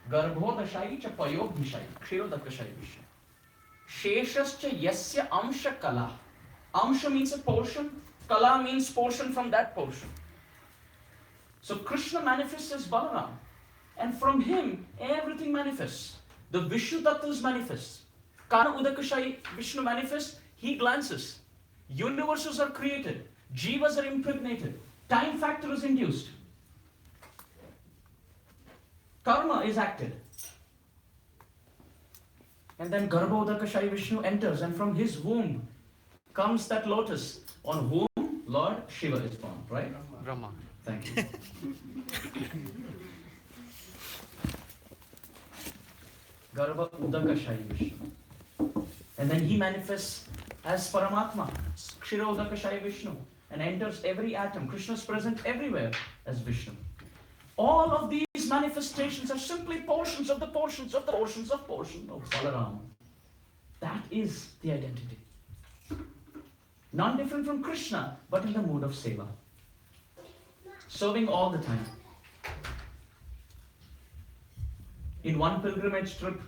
Garbhodashayi cha payogdhishayi. Kshirodakashayi Vishnu. Sheshascha yasya amsha kala. Amsha means a portion. Kala means portion from that portion. So Krishna manifests as Balaram. And from him, everything manifests. The Vishnu Tattvas manifests. Kana Udakashayi Vishnu manifests, he glances. Universes are created. Jivas are impregnated. Time factor is induced. Karma is acted. And then Garbha Udakashayi Vishnu enters, and from his womb comes that lotus on whom Lord Shiva is born, right? Brahma. Thank you. Garbha Udakashayi Vishnu. And then he manifests as Paramatma, Kshira Udakashayi Vishnu, and enters every atom. Krishna is present everywhere as Vishnu. All of these manifestations are simply portions of the portions of the portions of portion of Balaram. That is the identity. Not different from Krishna, but in the mood of seva. Serving all the time. In one pilgrimage trip,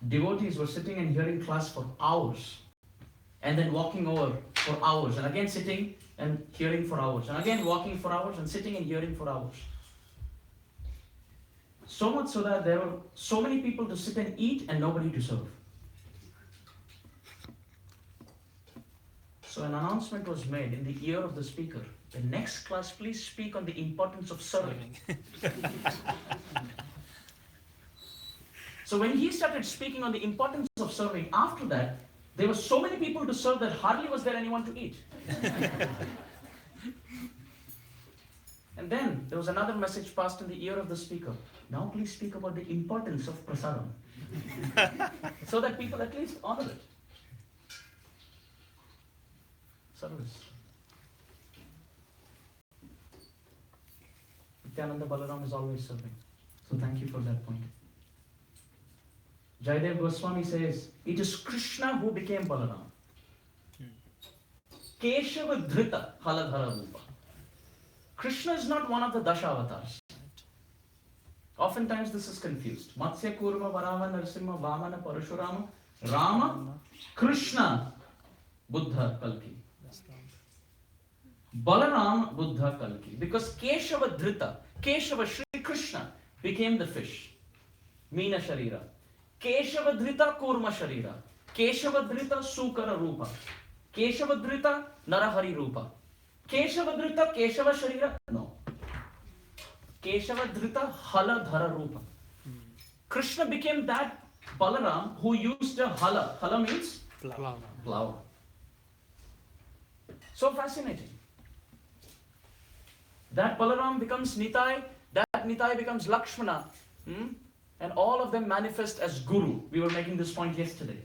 devotees were sitting and hearing class for hours, and then walking over for hours, and again sitting and hearing for hours, and again walking for hours, and sitting and hearing for hours. So much so that there were so many people to sit and eat and nobody to serve. So an announcement was made in the ear of the speaker. The next class, please speak on the importance of serving. So when he started speaking on the importance of serving, after that, there were so many people to serve that hardly was there anyone to eat. And then there was another message passed in the ear of the speaker. Now please speak about the importance of prasadam. So that people at least honor it. Service. Nityananda Balaram is always serving. So thank you for that point. Jayadev Goswami says, it is Krishna who became Balaram. Keshava Dhrita Haladhara Rupa. Krishna is not one of the Dasha avatars. Oftentimes this is confused. Matsya Kurma Varama Narasimha Vamana Parashurama Rama Krishna Buddha Kalki. Balaram Buddha Kalki. Because Keshava Dhrita, Keshava Shri Krishna became the fish. Meena Sharira. Keshavadhrita Kurma Sharira. Keshavadhrita Sukara Rupa. Keshavadhrita Narahari Rupa. Keshavadhrita Keshava Sharira? No. Keshavadhrita Haladhara Rupa. Krishna became that Balaram who used a hala. Hala means? Plow. So fascinating. That Balaram becomes Nitai, that Nitai becomes Lakshmana. And all of them manifest as Guru. We were making this point yesterday.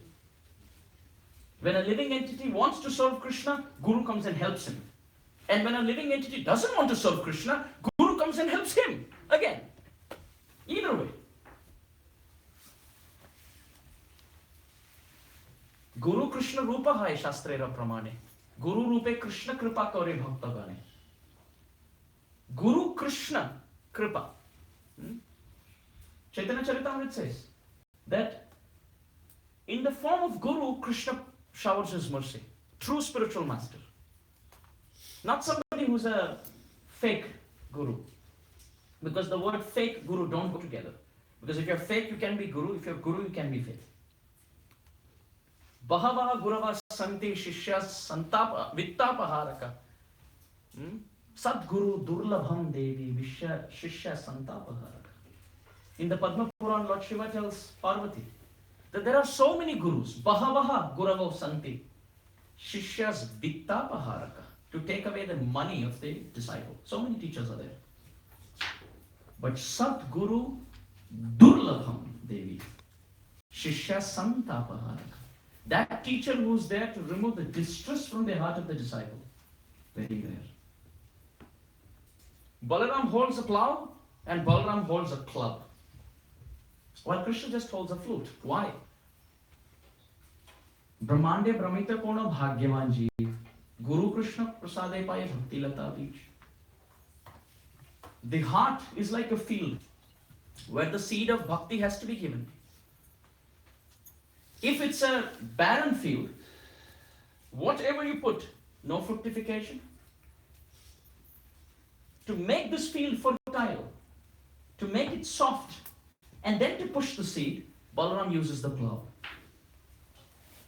When a living entity wants to serve Krishna, Guru comes and helps him. And when a living entity doesn't want to serve Krishna, Guru comes and helps him. Again. Either way. Guru Krishna Rupa hai Shastrera Pramane. Guru Rupe Krishna Kripa Kore Bhakta Gane. Guru Krishna Kripa. Chaitanya Charitamrita says that in the form of Guru, Krishna showers his mercy. True spiritual master. Not somebody who's a fake Guru. Because the word fake Guru don't go together. Because if you're fake, you can be Guru. If you're Guru, you can be fake. Bahava Gurava Santi Shishya Santapa Vittapaharaka. Sadguru Durlabham Devi Shishya Santapaharaka. In the Padma Puran, Lord Shiva tells Parvati that there are so many gurus, Bahavaha Guravo Santi, Shishyas Vittapaharaka, to take away the money of the disciple. So many teachers are there. But Sadguru Durlabham Devi, Shishya Santapaharaka. That teacher who's there to remove the distress from the heart of the disciple. Very rare. Balaram holds a plow and Balaram holds a club. While Krishna just holds a flute. Why? Brahmande Brahmita Kona Bhagyavan Jeev. Guru Krishna Prasade Paya Bhakti Lata Beach. The heart is like a field where the seed of bhakti has to be given. If it's a barren field, whatever you put, no fructification. To make this field fertile, to make it soft, and then to push the seed, Balaram uses the plow.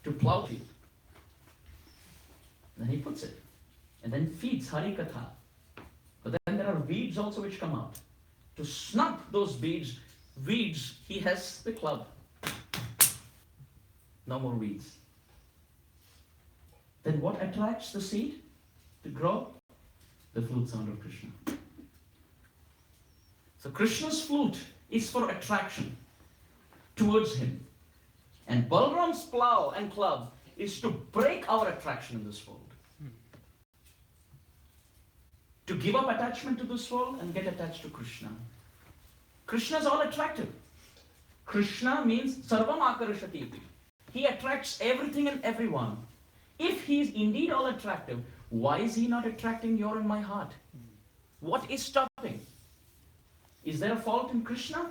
To plow the field. Then he puts it, and then feeds Hari Katha. But then there are weeds also which come out. To snap those weeds, he has the club. No more weeds. Then what attracts the seed to grow? The flute sound of Krishna. So Krishna's flute is for attraction towards him. And Balaram's plow and club is to break our attraction in this world. To give up attachment to this world and get attached to Krishna. Krishna is all attractive. Krishna means sarvam akarishati. He attracts everything and everyone. If he is indeed all attractive, why is he not attracting your and my heart? What is stopping? Is there a fault in Krishna?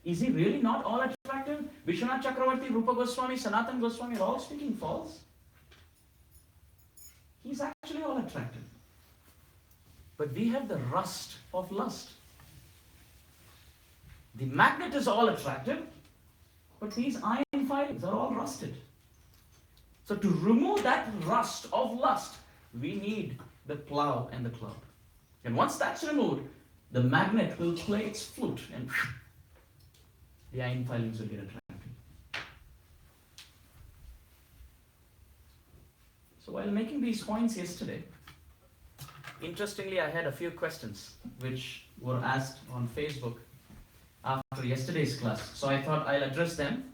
Is he really not all attractive? Vishwanath Chakravarti, Rupa Goswami, Sanatan Goswami are all speaking false. He's actually all attractive. But we have the rust of lust. The magnet is all attractive, but these iron filings are all rusted. So to remove that rust of lust, we need the plow and the club. And once that's removed, the magnet will play its flute and the iron filings will get attracted. So while making these points yesterday, interestingly, I had a few questions which were asked on Facebook after yesterday's class. So I thought I'll address them.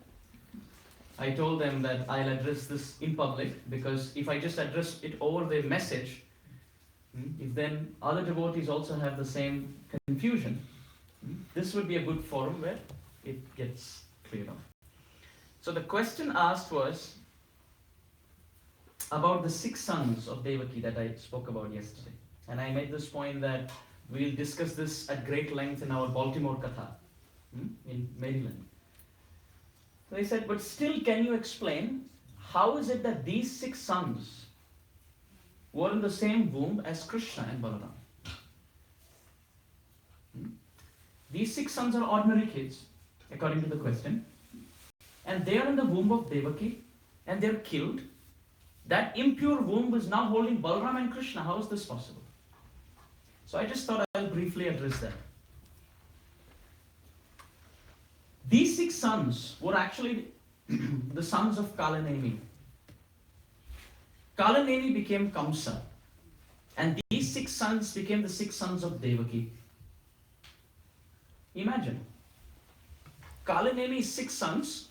I told them that I'll address this in public because if I just address it over the message, if then other devotees also have the same confusion, this would be a good forum where it gets cleared off. So the question asked was about the 6 sons of Devaki that I spoke about yesterday. And I made this point that we'll discuss this at great length in our Baltimore Katha in Maryland. So they said, but still can you explain how is it that these 6 sons were in the same womb as Krishna and Balaram? These 6 sons are ordinary kids, according to the question. And they are in the womb of Devaki and they're killed. That impure womb is now holding Balaram and Krishna. How is this possible? So I just thought I'll briefly address that. These 6 sons were actually the sons of Kalanemi. Kalanemi became Kamsa. And these 6 sons became the 6 sons of Devaki. Imagine. Kalanemi's 6 sons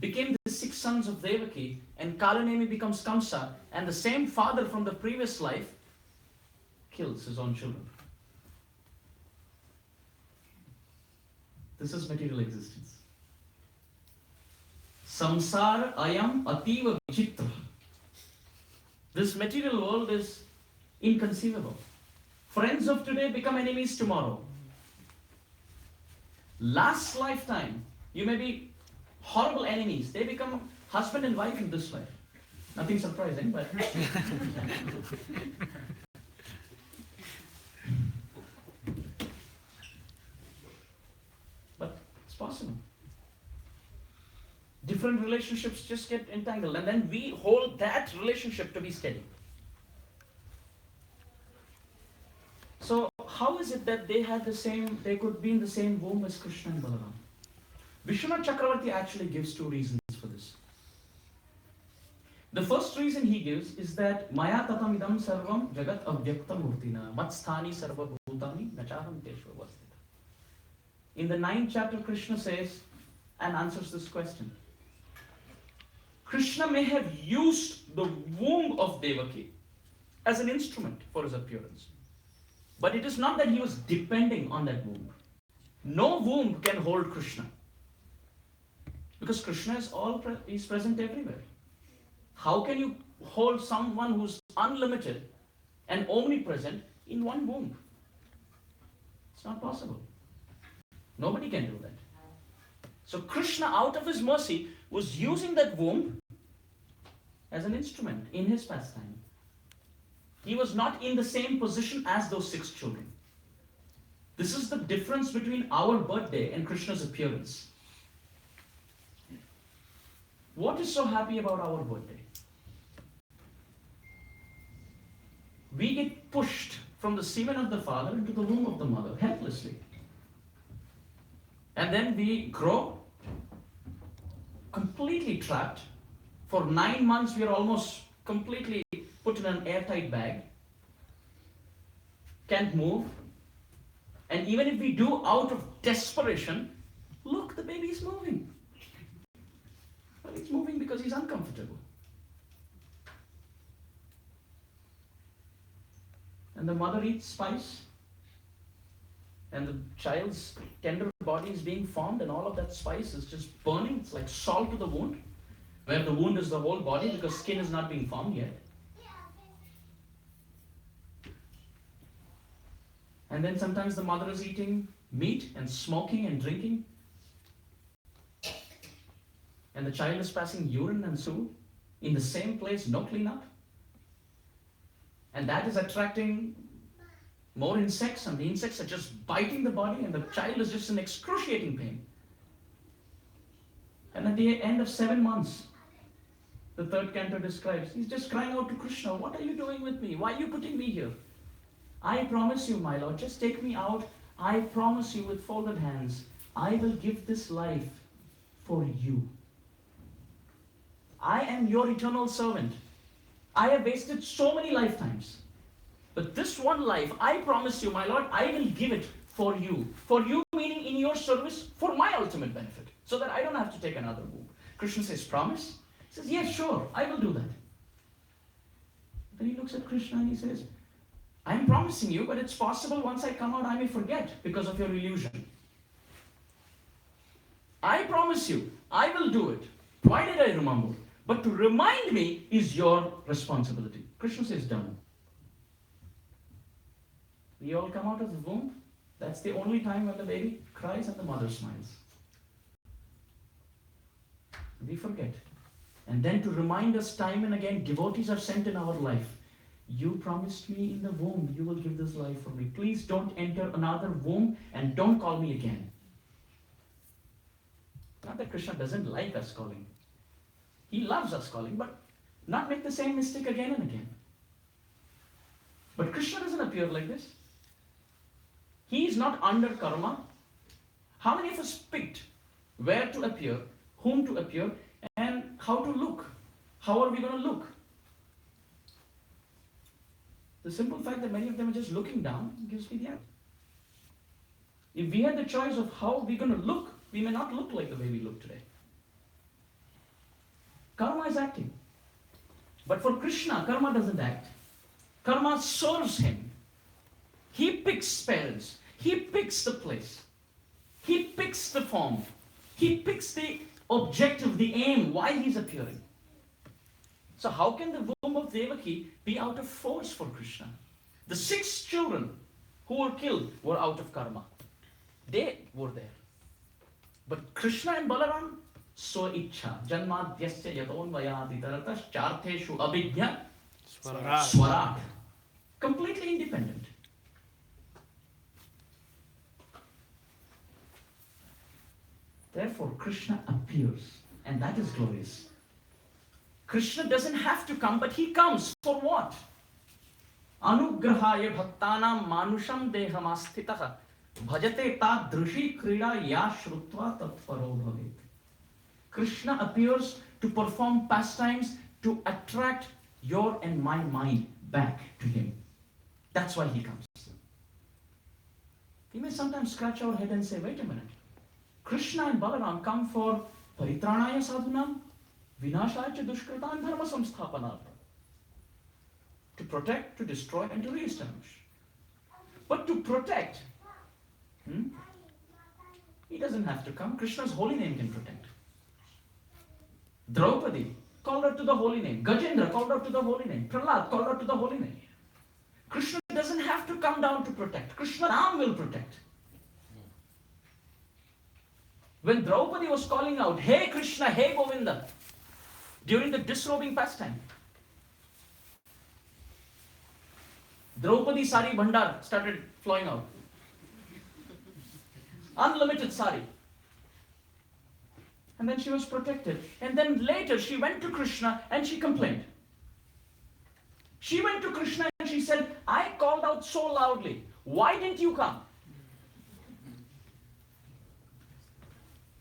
became the 6 sons of Devaki, and Kalanemi becomes Kamsa, and the same father from the previous life kills his own children. This is material existence. Samsara ayam ativa vichitra. This material world is inconceivable. Friends of today become enemies tomorrow. Last lifetime, you may be horrible enemies. They become husband and wife in this life. Nothing surprising, but but it's possible. Different relationships just get entangled, and then we hold that relationship to be steady. So how is it that they could be in the same womb as Krishna and Balaram? Vishwanath Chakravarti actually gives 2 reasons for this. The first reason he gives is that Maya tatam idam sarvam jagat avyakta murtina matsthani sarva bhutani nachaham teshva vasthita. In the 9th chapter, Krishna says and answers this question. Krishna may have used the womb of Devaki as an instrument for his appearance. But it is not that he was depending on that womb. No womb can hold Krishna. Because Krishna is present everywhere. How can you hold someone who's unlimited and omnipresent in one womb? It's not possible. Nobody can do that. So Krishna, out of his mercy, was using that womb as an instrument in his pastime. He was not in the same position as those 6 children. This is the difference between our birthday and Krishna's appearance. What is so happy about our birthday? We get pushed from the semen of the father into the womb of the mother, helplessly. And then we grow, completely trapped. For 9 months, we are almost completely put in an airtight bag. Can't move. And even if we do out of desperation, look, the baby is moving. Well, he's moving because he's uncomfortable. And the mother eats spice. And the child's tender body is being formed, and all of that spice is just burning. It's like salt to the wound, where the wound is the whole body because skin is not being formed yet. And then sometimes the mother is eating meat and smoking and drinking. And the child is passing urine and stool in the same place, no cleanup. And that is attracting more insects, and the insects are just biting the body, and the child is just in excruciating pain. And at the end of 7 months, the 3rd canto describes, he's just crying out to Krishna, what are you doing with me? Why are you putting me here? I promise you, my Lord, just take me out. I promise you with folded hands, I will give this life for you. I am your eternal servant. I have wasted so many lifetimes. But this one life, I promise you, my Lord, I will give it for you. For you meaning in your service, for my ultimate benefit. So that I don't have to take another womb. Krishna says, promise? He says, yes, sure, I will do that. Then he looks at Krishna and he says, I am promising you, but it's possible once I come out I may forget because of your illusion. I promise you, I will do it. Why did I remember? But to remind me is your responsibility. Krishna says, done. We all come out of the womb. That's the only time when the baby cries and the mother smiles. We forget. And then to remind us time and again, devotees are sent in our life. You promised me in the womb, you will give this life for me. Please don't enter another womb and don't call me again. Not that Krishna doesn't like us calling. He loves us calling, but not make the same mistake again and again. But Krishna doesn't appear like this. He is not under karma. How many of us picked where to appear, whom to appear, and how to look? How are we going to look? The simple fact that many of them are just looking down gives me the answer. If we had the choice of how we're going to look, we may not look like the way we look today. Karma is acting. But for Krishna, karma doesn't act. Karma serves him. He picks parents. He picks the place. He picks the form. He picks the objective, the aim, why he's appearing. So how can the womb of Devaki be out of force for Krishna? The 6 children who were killed were out of karma. They were there. But Krishna and Balaram, so ichha. Janmadhyasya yadonvayadi taratas chartheshu abhijna swarat. Completely independent. Therefore, Krishna appears, and that is glorious. Krishna doesn't have to come, but he comes. For what? Anugrahaya bhaktanam manusham dehamastitaha bhajate tadrushi krida ya shrutva tatparo bhavet. Krishna appears to perform pastimes to attract your and my mind back to him. That's why he comes. We may sometimes scratch our head and say, wait a minute. Krishna and Balaram come for paritranaya sadhunam, vinashaya cha dushkratan dharma samsthapanartha. To protect, to destroy, and to re-establish. But to protect, he doesn't have to come. Krishna's holy name can protect. Draupadi called out to the holy name. Gajendra called out to the holy name. Prahlad called out to the holy name. Krishna doesn't have to come down to protect. Krishna Ram will protect. When Draupadi was calling out, "Hey Krishna, hey Govinda," during the disrobing pastime, Draupadi sari bhandar started flowing out. Unlimited sari. And then she was protected. And then later she went to Krishna and she complained. She went to Krishna and she said, "I called out so loudly. Why didn't you come?"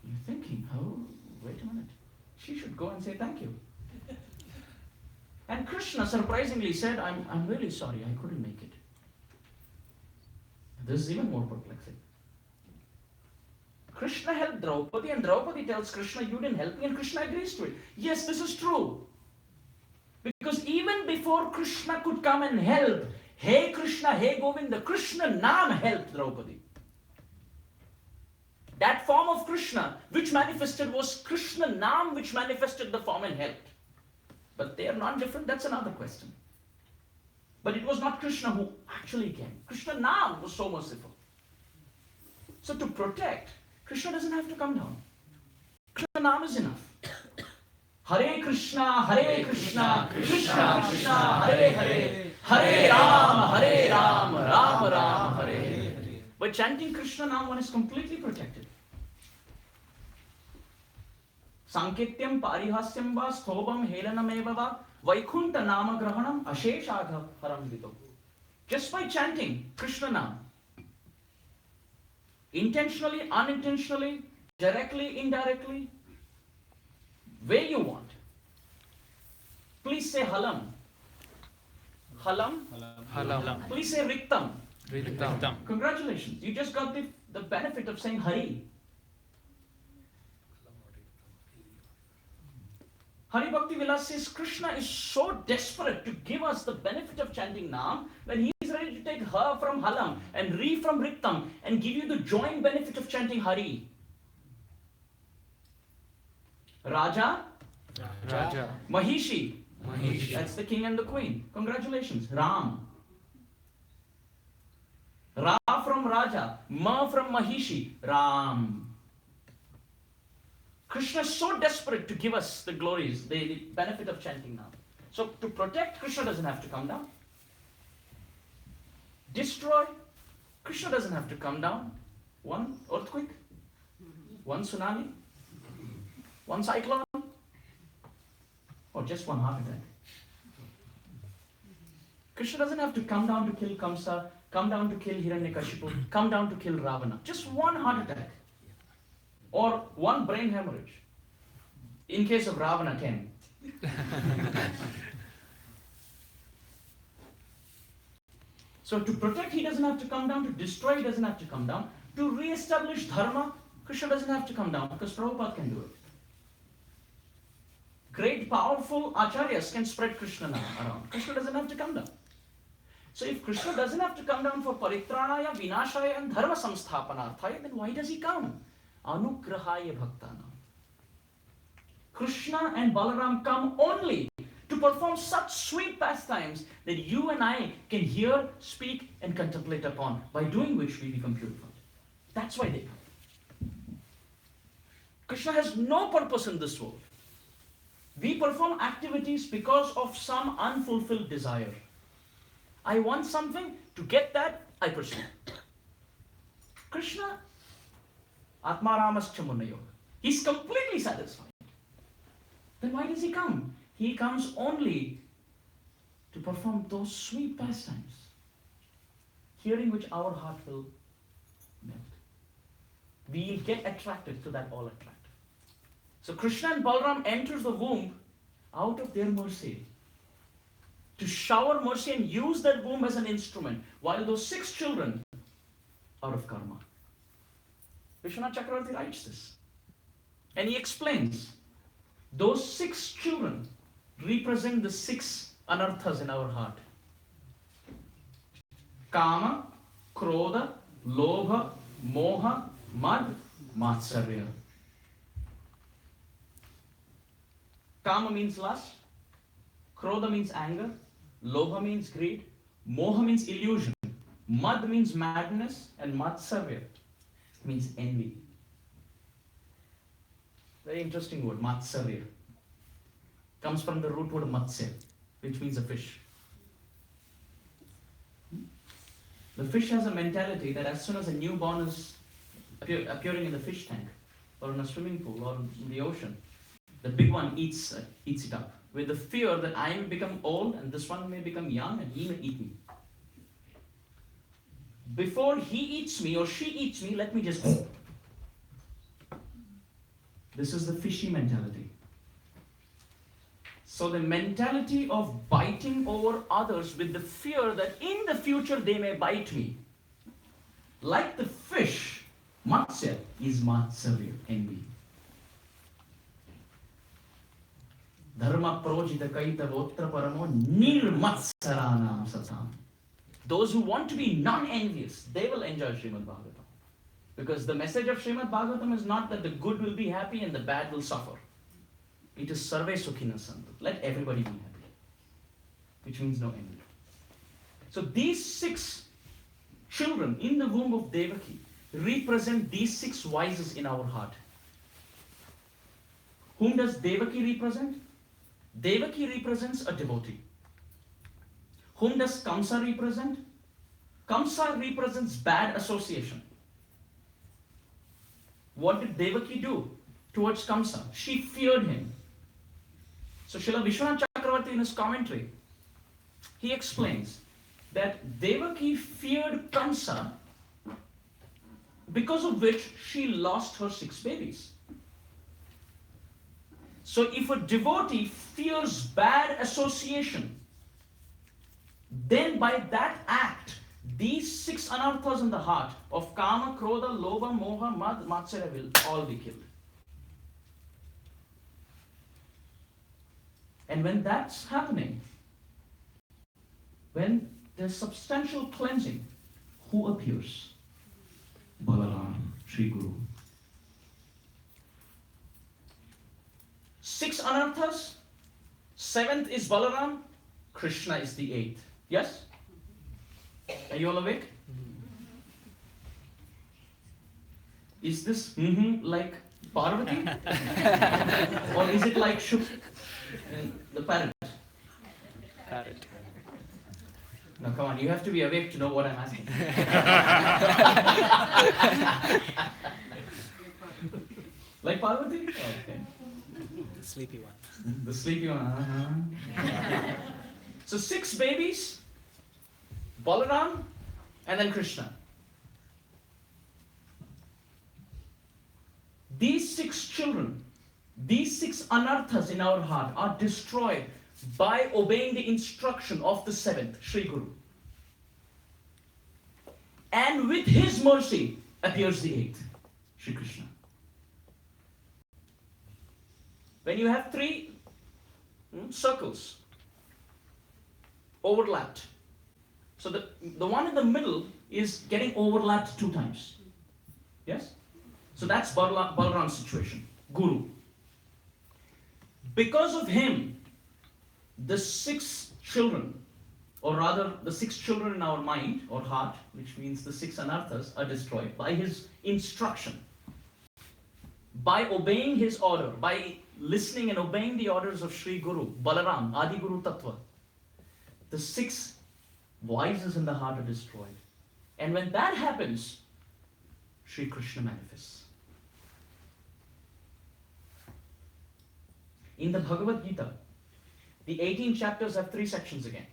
You're thinking, oh, wait a minute. She should go and say thank you. And Krishna surprisingly said, I'm really sorry, I couldn't make it. This is even more perplexing. Krishna helped Draupadi, and Draupadi tells Krishna, "You didn't help me," and Krishna agrees to it. Yes, this is true. Because even before Krishna could come and help, "Hey Krishna, hey Govinda," Krishna Naam helped Draupadi. That form of Krishna which manifested was Krishna Naam which manifested the form and helped. But they are not different, that's another question. But it was not Krishna who actually came. Krishna Naam was so merciful. So to protect, Krishna doesn't have to come down. Krishna Naam is enough. Hare Krishna, Krishna Krishna, Hare Hare, Hare Ram, Ram Ram, Hare Hare. By chanting Krishna Naam, one is completely protected. Sanketyam parihasyam va sthobam helanameva va vaikunta nama grahanam asheshagha haram vito. Just by chanting Krishna Naam, intentionally, unintentionally, directly, indirectly, where you want. Please say halam. Halam. Halam. Please say riktam. Riktam. Congratulations. You just got the benefit of saying Hari. Hari Bhakti Vilas says Krishna is so desperate to give us the benefit of chanting Naam when he is ready to take Ha from Halam and Ri from Riktam and give you the joint benefit of chanting Hari. Raja. Mahishi. That's the king and the queen. Congratulations. Ram. Ra from Raja. Ma from Mahishi. Ram. Krishna is so desperate to give us the glories, the benefit of chanting Naam. So to protect, Krishna doesn't have to come down. Destroy, Krishna doesn't have to come down. One earthquake, one tsunami, one cyclone, or just one heart attack. Krishna doesn't have to come down to kill Kamsa, come down to kill Hiranyakashipu, come down to kill Ravana. Just one heart attack. Or one brain hemorrhage. In case of Ravana, 10. So to protect, he doesn't have to come down. To destroy, he doesn't have to come down. To re-establish dharma, Krishna doesn't have to come down because Prabhupada can do it. Great, powerful acharyas can spread Krishna around. Krishna doesn't have to come down. So if Krishna doesn't have to come down for paritranaya, vinashaya and dharma samsthapanarthaya, then why does he come? Anugrahaya bhaktanam. Krishna and Balaram come only to perform such sweet pastimes that you and I can hear, speak and contemplate upon, by doing which we become purified. That's why they come. Krishna has no purpose in this world. We perform activities because of some unfulfilled desire. I want something, to get that, I pursue. Krishna Atmaramascha Munayoga. He's completely satisfied. Then why does he come? He comes only to perform those sweet pastimes, hearing which our heart will melt. We get attracted to that all attractive. So Krishna and Balaram enter the womb out of their mercy, to shower mercy and use that womb as an instrument, while those 6 children are of karma. Vishwanath Chakravarti writes this. And he explains, those 6 children represent the 6 anarthas in our heart. Kama, Krodha, Lobha, Moha, Mad, Matsarya. Kama means lust, Krodha means anger, Lobha means greed, Moha means illusion, Mad means madness, and Matsarya means envy. Very interesting word, matsarya. Comes from the root word matsya, which means a fish. The fish has a mentality that as soon as a newborn is appearing in the fish tank, or in a swimming pool, or in the ocean, the big one eats it up, with the fear that I may become old and this one may become young and he may eat me. Before he eats me or she eats me, let me just... This is the fishy mentality. So the mentality of biting over others with the fear that in the future they may bite me. Like the fish, matsya is matsarya, envy. Dharma projita kaita votra paramo nirmatsaranam satam. Those who want to be non-envious, they will enjoy Srimad Bhagavatam. Because the message of Srimad Bhagavatam is not that the good will be happy and the bad will suffer. It is sarve sukhina santu. Let everybody be happy. Which means no envy. So these 6 children in the womb of Devaki represent these 6 vices in our heart. Whom does Devaki represent? Devaki represents a devotee. Whom does Kamsa represent? Kamsa represents bad association. What did Devaki do towards Kamsa? She feared him. So Srila Vishwanath Chakravarti in his commentary, he explains that Devaki feared Kamsa, because of which she lost her 6 babies. So if a devotee fears bad association, then by that act, these 6 anarthas in the heart of Kama, Krodha, Lobha, Moha, Mad, Matsarya will all be killed. And when that's happening, when there's substantial cleansing, who appears? Balaram, Sri Guru. 6 anarthas, 7th is Balaram, Krishna is the 8th. Yes? Are you all awake? Is this like Parvati? Or is it like Shuk, the parrot? Parrot. No, come on, you have to be awake to know what I'm asking. Like Parvati? Okay. The sleepy one. The sleepy one. So 6 babies, Balaram, and then Krishna. These 6 children, these 6 anarthas in our heart are destroyed by obeying the instruction of the 7th, Sri Guru. And with his mercy appears the 8th, Sri Krishna. When you have 3 circles overlapped, so the one in the middle is getting overlapped 2 times. Yes? So that's Balaram's situation, Guru. Because of him, the 6 children, or rather the 6 children in our mind or heart, which means the 6 anarthas, are destroyed by his instruction. By obeying his order, by listening and obeying the orders of Sri Guru, Balaram, Adi Guru Tattva, the 6 vices in the heart are destroyed. And when that happens, Sri Krishna manifests. In the Bhagavad Gita, the 18 chapters have 3 sections again.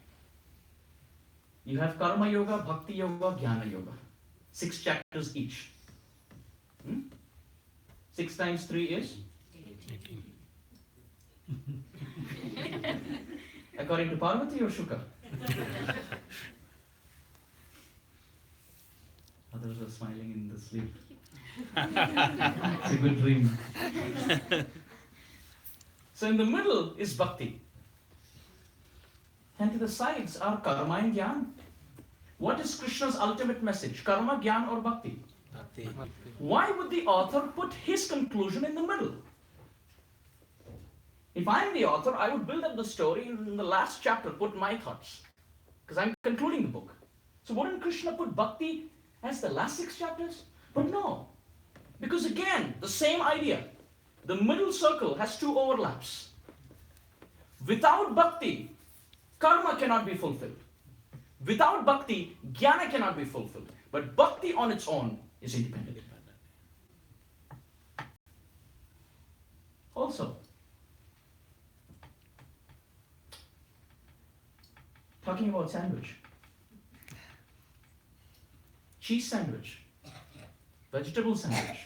You have Karma Yoga, Bhakti Yoga, Jnana Yoga. 6 chapters each. 6 times 3 is? 18. According to Parvati or Shuka? Others are smiling in the sleep. It's a good dream. So in the middle is Bhakti. And to the sides are Karma and Jnana. What is Krishna's ultimate message? Karma, Jnana or Bhakti? Bhakti. Why would the author put his conclusion in the middle? If I'm the author, I would build up the story and in the last chapter put my thoughts. Because I'm concluding the book. So wouldn't Krishna put Bhakti as the last 6 chapters? But no. Because again, the same idea. The middle circle has two overlaps. Without bhakti, karma cannot be fulfilled. Without bhakti, jnana cannot be fulfilled. But bhakti on its own is independent. Also, talking about sandwich. Cheese sandwich, vegetable sandwich.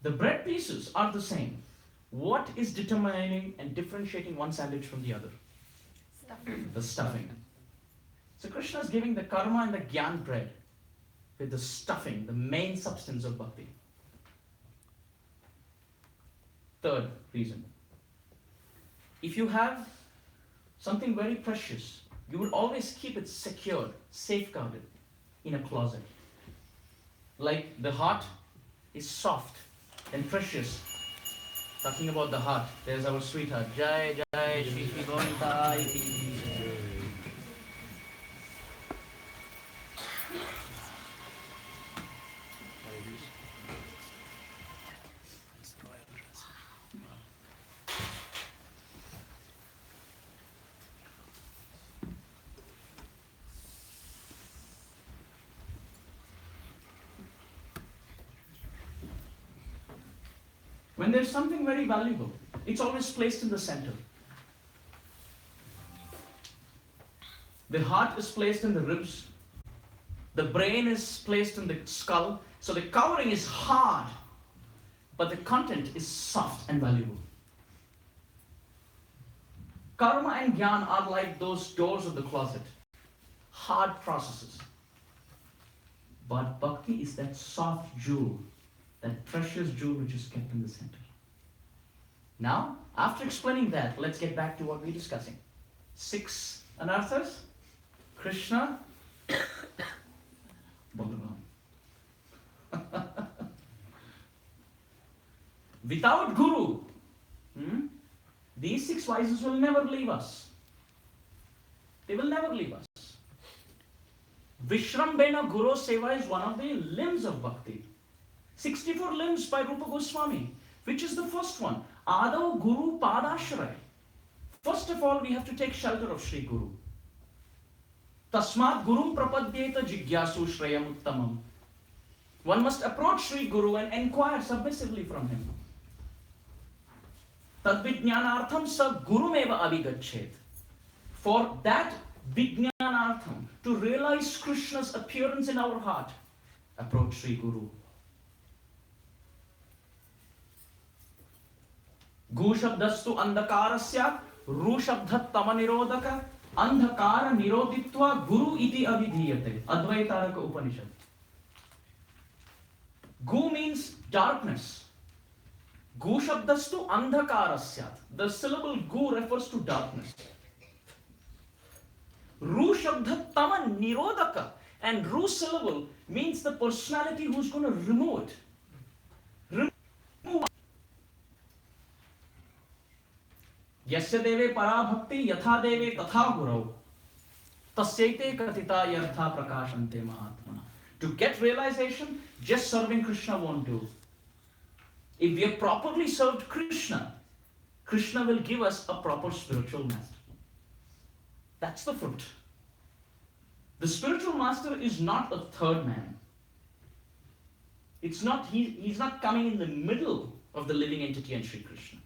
The bread pieces are the same. What is determining and differentiating one sandwich from the other? Stuffing. The stuffing. So Krishna is giving the karma and the gyan bread with the stuffing, the main substance of bhakti. Third reason. If you have something very precious, you would always keep it secured, safeguarded in a closet. Like the heart is soft and precious. Talking about the heart, there's our sweetheart. Jai Jai Shri Shri Gauranta Iti. When there's something very valuable, it's always placed in the center. The heart is placed in the ribs. The brain is placed in the skull. So the covering is hard, but the content is soft and valuable. Karma and jnana are like those doors of the closet, hard processes. But bhakti is that soft jewel, that precious jewel which is kept in the center. Now, after explaining that, let's get back to what we're discussing. 6 anarthas: Krishna, Balaram. Without Guru, these 6 vices will never leave us. They will never leave us. Vishrambena Guru Seva is one of the limbs of bhakti. 64 limbs by Rupa Goswami. Which is the first one? Adav Guru Padashray. First of all, we have to take shelter of Sri Guru. Tasmat Gurum Prapadyeta Jigyasu Shreyam Uttamam. One must approach Sri Guru and inquire submissively from him. Tadvijnanartham sa Gurumeva Abhigachet. For that Vijnanartham, to realize Krishna's appearance in our heart, approach Sri Guru. Gu shabdastu andakarasya, ru shabdhat tamanirodaka, andhakara niroditva guru iti avidhiyate. Advaitaraka Upanishad. Gu means darkness. Gu shabdastu andhakarasya. The syllable gu refers to darkness. Ru shabdhat tamanirodaka. And ru syllable means the personality who's going to remove it. Yasya deve parabhakti yatha deve tatha gurau tasyate katita yartha prakashante mahatmana. To get realization, just serving Krishna won't do. If we have properly served Krishna, Krishna will give us a proper spiritual master. That's the fruit. The spiritual master is not a third man. It's not, he's not coming in the middle of the living entity and Sri Krishna.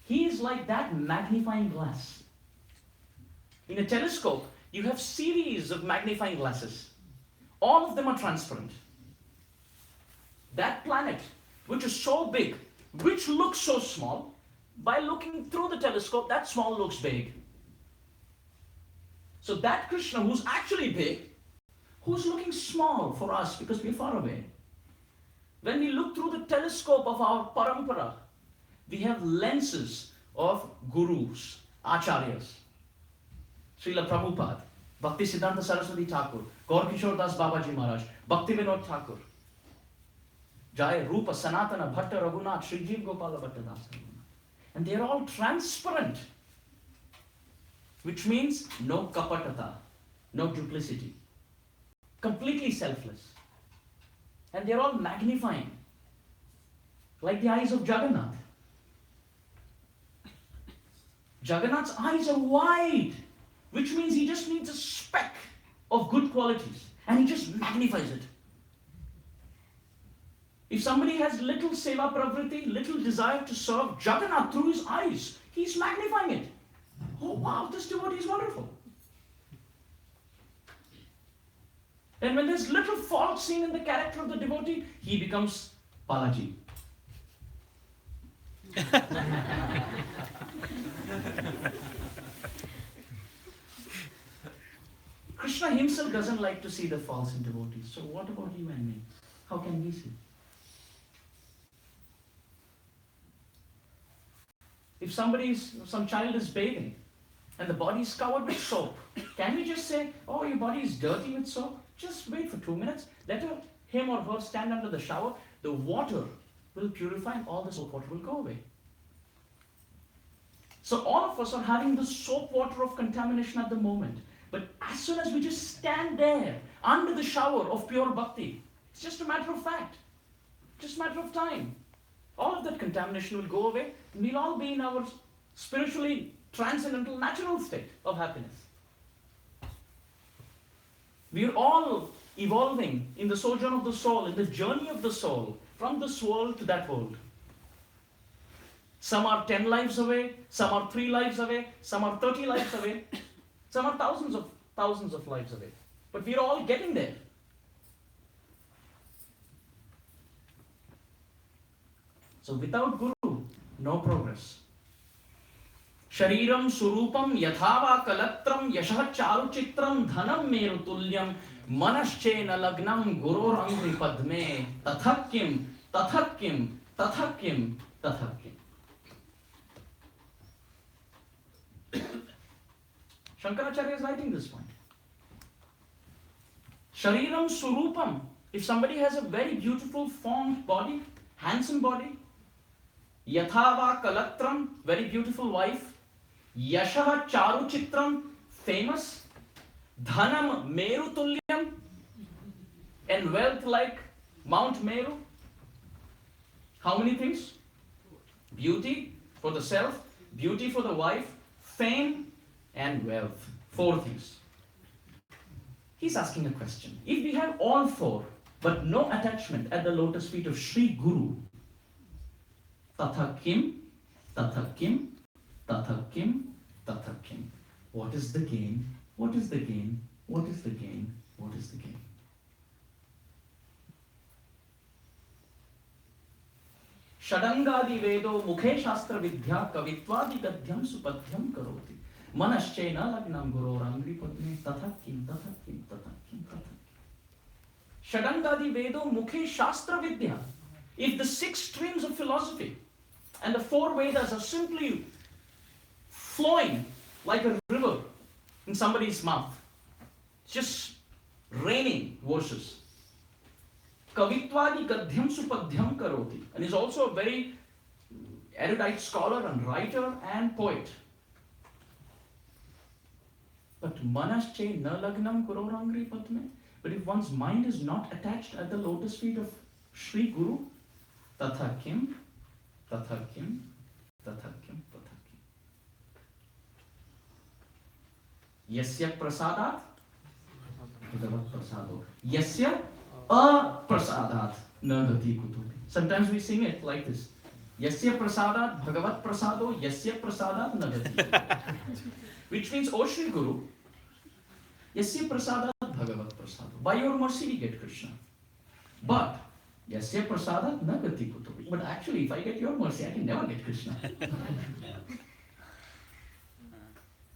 He is like that magnifying glass. In a telescope, you have series of magnifying glasses. All of them are transparent. That planet, which is so big, which looks so small, by looking through the telescope, that small looks big. So that Krishna, who's actually big, who's looking small for us because we're far away. When we look through the telescope of our parampara, we have lenses of gurus, acharyas. Srila Prabhupada, Bhakti Siddhanta Saraswati Thakur, Gaur Kishore Das Babaji Maharaj, Bhakti Vinod Thakur, Jai Rupa Sanatana Bhatta Raghunath, Sri Jeev Gopala Bhatta Das Raghunath. And they're all transparent, which means no kapatata, no duplicity, completely selfless. And they're all magnifying, like the eyes of Jagannath. Jagannath's eyes are wide, which means he just needs a speck of good qualities and he just magnifies it. If somebody has little seva pravriti, little desire to serve Jagannath through his eyes, he's magnifying it. Oh wow, this devotee is wonderful. And when there's little fault seen in the character of the devotee, he becomes Balaji. Krishna himself doesn't like to see the faults in devotees. So what about you and me? How can we see? If some child is bathing and the body is covered with soap, can we just say, oh, your body is dirty with soap? Just wait for 2 minutes. Let him or her stand under the shower. The water will purify and all the soap water will go away. So all of us are having the soap water of contamination at the moment. But as soon as we just stand there under the shower of pure bhakti, it's just a matter of fact. Just a matter of time. All of that contamination will go away and we'll all be in our spiritually transcendental natural state of happiness. We are all evolving in the sojourn of the soul, in the journey of the soul, from this world to that world. Some are 10 lives away, some are 3 lives away, some are 30 lives away, some are thousands of lives away. But we are all getting there. So without Guru, no progress. Shariram surupam yathava kalatram yashah charuchitram dhanam merutulyam manaschena lagnam gurorangri padme tathakim tathakim tathakim tathakim. Shankaracharya is writing this point. Shariram surupam. If somebody has a very beautiful formed body, handsome body, yathava kalatram, very beautiful wife, yashah charuchitram, famous, dhanam merutulyam, and wealth like Mount Meru. How many things? Beauty for the self, beauty for the wife, fame, and wealth. 4 things. He's asking a question. If we have all 4, but no attachment at the lotus feet of Sri Guru, tathakim, tathakim, tathakim, tathakim. What is the gain? What is the gain? What is the gain? What is the gain? Shadangadi vedo mukhe shastra vidya kavitvadi gadyam supadhyam karoti. Manaschena lagnam gurorangri padme tathakim tathakim tathakim tathakim. Shadangadi vedo mukhe shastra vidya. If the 6 streams of philosophy and the 4 Vedas are simply flowing like a river in somebody's mouth, just raining verses. Kavitvadi gadhyam supadhyam karoti. And he's also a very erudite scholar and writer and poet. But manasche na lagnam gurorangri padme. But if one's mind is not attached at the lotus feet of Sri Guru, tathakim, tathakim, tathakim, tathakim. Yasya prasadat, bhagavat prasado. Yasya aprasadat, nagati kutubi. Sometimes we sing it like this. Yasya prasadat, bhagavat prasado, yasya prasadat, nagati. Which means, O Shri Guru, yasya prasadat, bhagavat prasado. By your mercy we get Krishna. But yasya prasadat nagati kutubi. But actually, if I get your mercy, I can never get Krishna.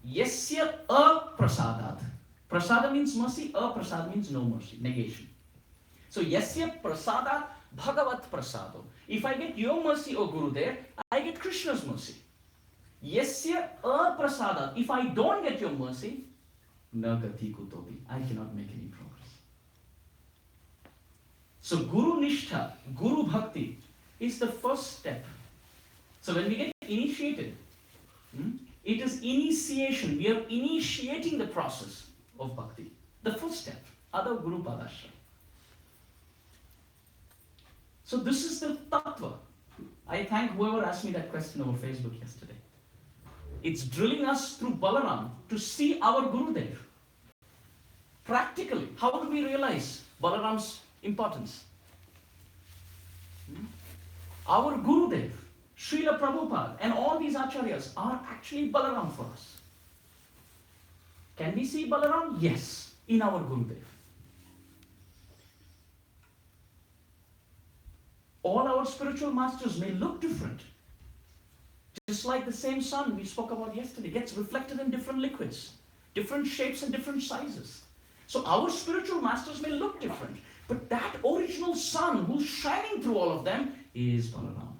Yasya aprasadat. Prasada means mercy, aprasad means no mercy, negation. So yasya prasadat bhagavat prasado. If I get your mercy, O Guru, there, I get Krishna's mercy. Yasya aprasadat. If I don't get your mercy, nagati kutobi. I cannot make any progress. So Guru Nishtha, Guru Bhakti is the first step. So when we get initiated, it is initiation. We are initiating the process of Bhakti. The first step, Ada Guru Padashra. So this is the tattva. I thank whoever asked me that question over Facebook yesterday. It's drilling us through Balaram to see our Gurudev. Practically, how do we realize Balaram's importance? Our Gurudev, Srila Prabhupada, and all these acharyas are actually Balaram for us. Can we see Balaram? Yes, in our Gurudev. All our spiritual masters may look different. Just like the same sun we spoke about yesterday gets reflected in different liquids, different shapes and different sizes. So our spiritual masters may look different, but that original sun who's shining through all of them is Balaram.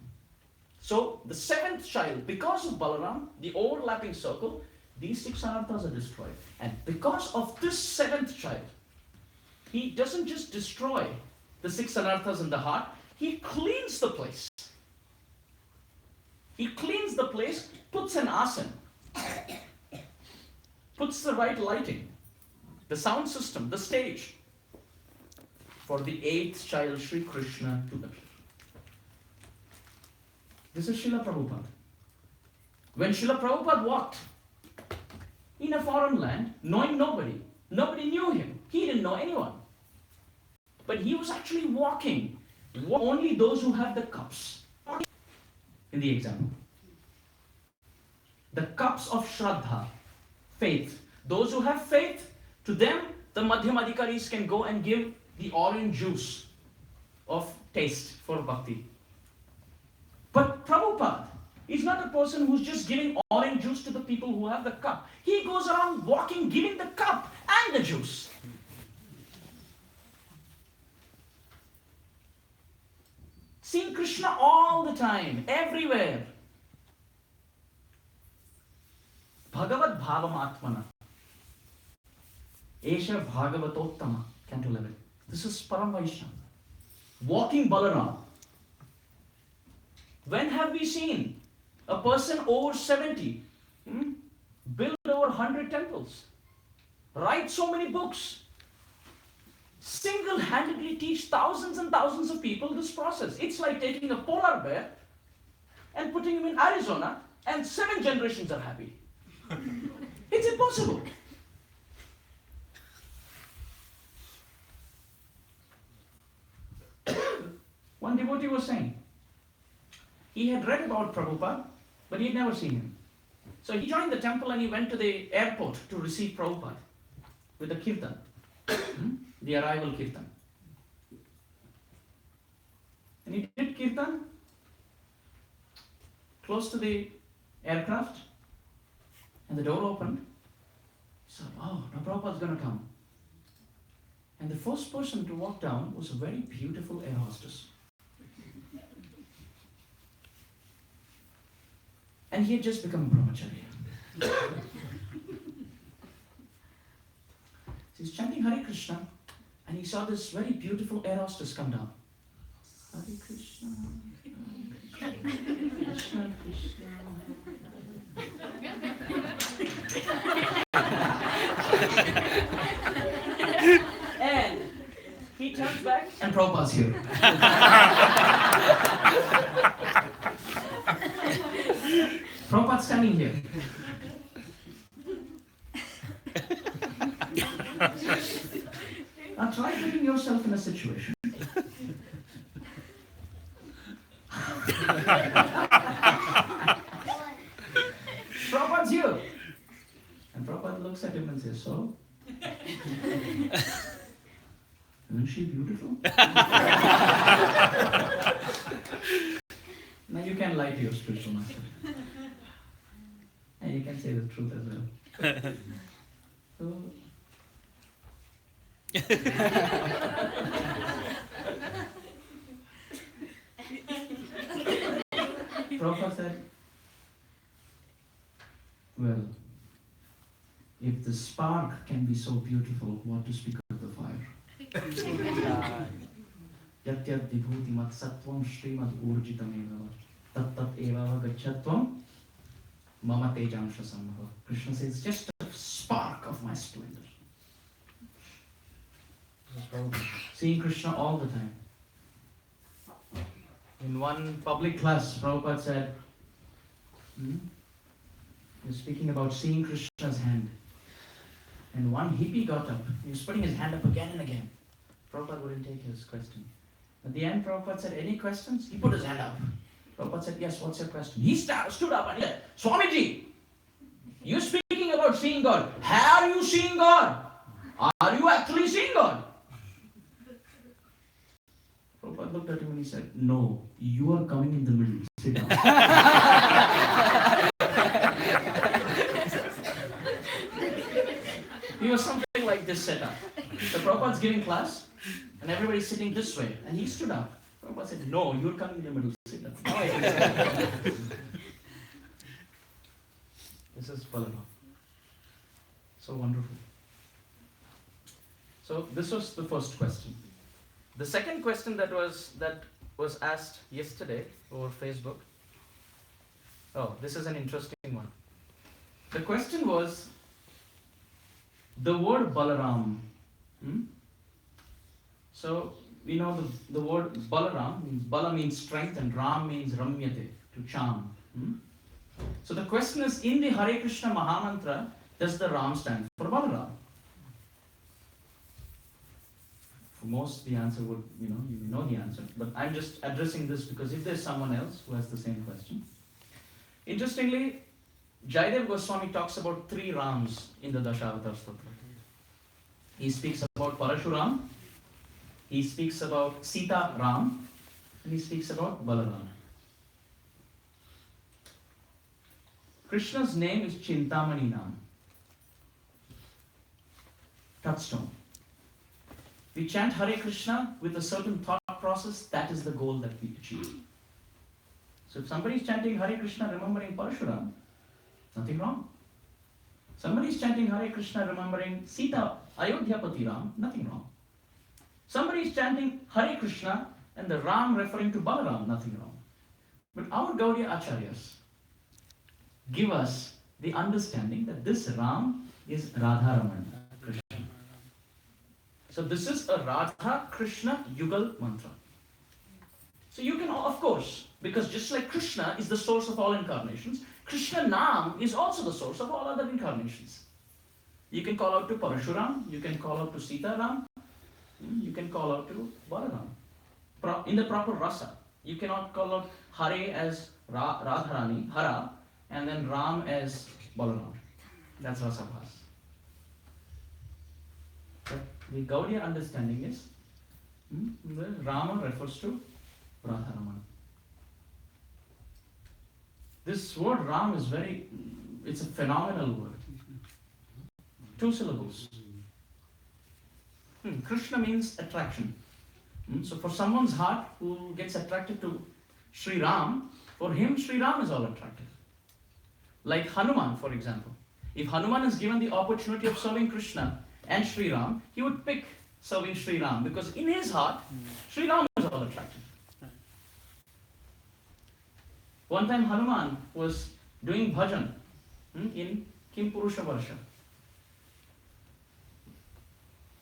So the seventh child, because of Balaram, the overlapping circle, these six anarthas are destroyed. And because of this seventh child, he doesn't just destroy the six anarthas in the heart, he cleans the place. He cleans the place, puts an asan, puts the right lighting, the sound system, the stage for the eighth child, Sri Krishna, to appear. This is Srila Prabhupada. When Srila Prabhupada walked in a foreign land, knowing nobody, nobody knew him, he didn't know anyone. But he was actually walking, only those who have the cups. In the example, the cups of Shraddha, faith. Those who have faith, to them, the Madhyam Adhikaris can go and give the orange juice of taste for bhakti. But Prabhupada is not a person who's just giving orange juice to the people who have the cup. He goes around walking, giving the cup and the juice. Seeing Krishna all the time, everywhere. Bhagavad Bhavam Atmana. Esha Bhagavatottama, Canto 11. This is Param Vaishnava. Walking Balaram. When have we seen a person over 70 build over 100 temples, write so many books, single-handedly teach thousands and thousands of people this process? It's like taking a polar bear and putting him in Arizona and 7 generations are happy. It's impossible. One devotee was saying, he had read about Prabhupada, but he had never seen him. So he joined the temple and he went to the airport to receive Prabhupada with the kirtan, the arrival kirtan. And he did kirtan close to the aircraft, and the door opened. He said, oh, now Prabhupada's going to come. And the first person to walk down was a very beautiful air hostess. And he had just become a brahmacharya. So he's chanting Hare Krishna, and he saw this very beautiful air hostess come down. Hare Krishna, Hare Krishna, Krishna, Krishna. And he turns back, and Prabhupada's here. Prabhupada's standing here. Now try putting yourself in a situation. Prabhupada's here. And Prabhupada looks at him and says, so? Isn't she beautiful? Now you can lie to your spiritual master. And you can say the truth as well. So, Prabhupada said, well, if the spark can be so beautiful, what to speak of the fire? Yatyad vibhuti mat sattvam srimad urjitam eva tat tat eva gachatvam mama tejamsha samabha. Krishna says, just a spark of my splendor. Seeing Krishna all the time. In one public class, Prabhupada said, He was speaking about seeing Krishna's hand. And one hippie got up. He was putting his hand up again and again. Prabhupada wouldn't take his question. At the end, Prabhupada said, any questions? He put his hand up. Prabhupada said, yes, what's your question? He stood up and said, Swamiji, you're speaking about seeing God. Are you seeing God? Are you actually seeing God? Prabhupada looked at him and he said, no, you are coming in the middle. Sit down. He was something like this setup. So Prabhupada's giving class and everybody's sitting this way. And he stood up. Prabhupada said, no, you're coming in the middle. Sit down. Now I understand. This is Balaram. So wonderful. So this was the first question. The second question that was asked yesterday over Facebook. Oh, this is an interesting one. The question was the word Balaram. So we know the word Balaram means Bala means strength and Ram means Ramyate, to charm. So the question is, in the Hare Krishna Mahamantra, does the Ram stand for Balaram? For most, the answer would, you know the answer. But I'm just addressing this because if there's someone else who has the same question. Interestingly, Jayadev Goswami talks about 3 Rams in the Dashavatar Stotra. He speaks about Parashuram, he speaks about Sita Ram, and he speaks about Balaram. Krishna's name is Chintamani Nam. Touchstone. We chant Hare Krishna with a certain thought process, that is the goal that we achieve. So if somebody is chanting Hare Krishna remembering Parashuram, nothing wrong. Somebody is chanting Hare Krishna remembering Sita, Ayodhyapati Ram, nothing wrong. Somebody is chanting Hare Krishna and the Ram referring to Balaram, nothing wrong. But our Gaudiya Acharyas give us the understanding that this Ram is Radharaman, Krishna. So this is a Radha Krishna Yugal mantra. So you can, of course, because just like Krishna is the source of all incarnations, Krishna Nam is also the source of all other incarnations. You can call out to Parashuram, you can call out to Sita Ram, you can call out to Balaram. In the proper rasa, you cannot call out Hare as Radharani, Hara, and then Ram as Balaram. That's rasa bhas. But the Gaudiya understanding is the Rama refers to Radharaman. This word Ram is it's a phenomenal word. 2 syllables. Krishna means attraction. So for someone's heart who gets attracted to Sri Ram, for him Sri Ram is all attractive. Like Hanuman, for example. If Hanuman is given the opportunity of serving Krishna and Sri Ram, he would pick serving Sri Ram because in his heart, Sri Ram is all attractive. One time Hanuman was doing bhajan in Kim Purusha Varsha.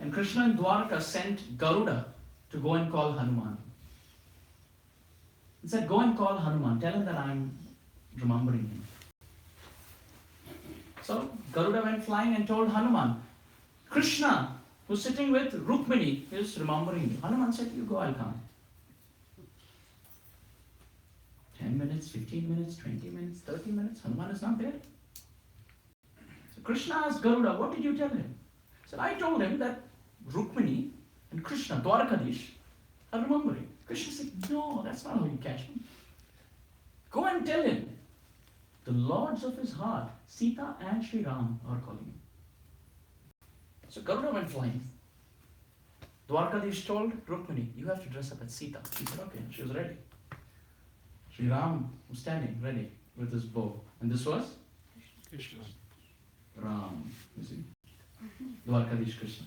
And Krishna in Dwarka sent Garuda to go and call Hanuman. He said, go and call Hanuman, tell him that I'm remembering him. So Garuda went flying and told Hanuman, Krishna, who's sitting with Rukmini, is remembering you. Hanuman said, you go, I'll come. 10 minutes, 15 minutes, 20 minutes, 30 minutes, Hanuman is not there. So Krishna asked Garuda, what did you tell him? He said, I told him that Rukmini and Krishna, Dwarkadish, are remembering. Krishna said, no, that's not how you catch me. Go and tell him. The lords of his heart, Sita and Sri Ram, are calling him. So Garuda went flying. Dwarkadish told Rukmini, you have to dress up as Sita. He said, okay. She was ready. Sri Ram was standing ready with his bow. And this was? Krishna. Ram, you see. Dwarkadish Krishna.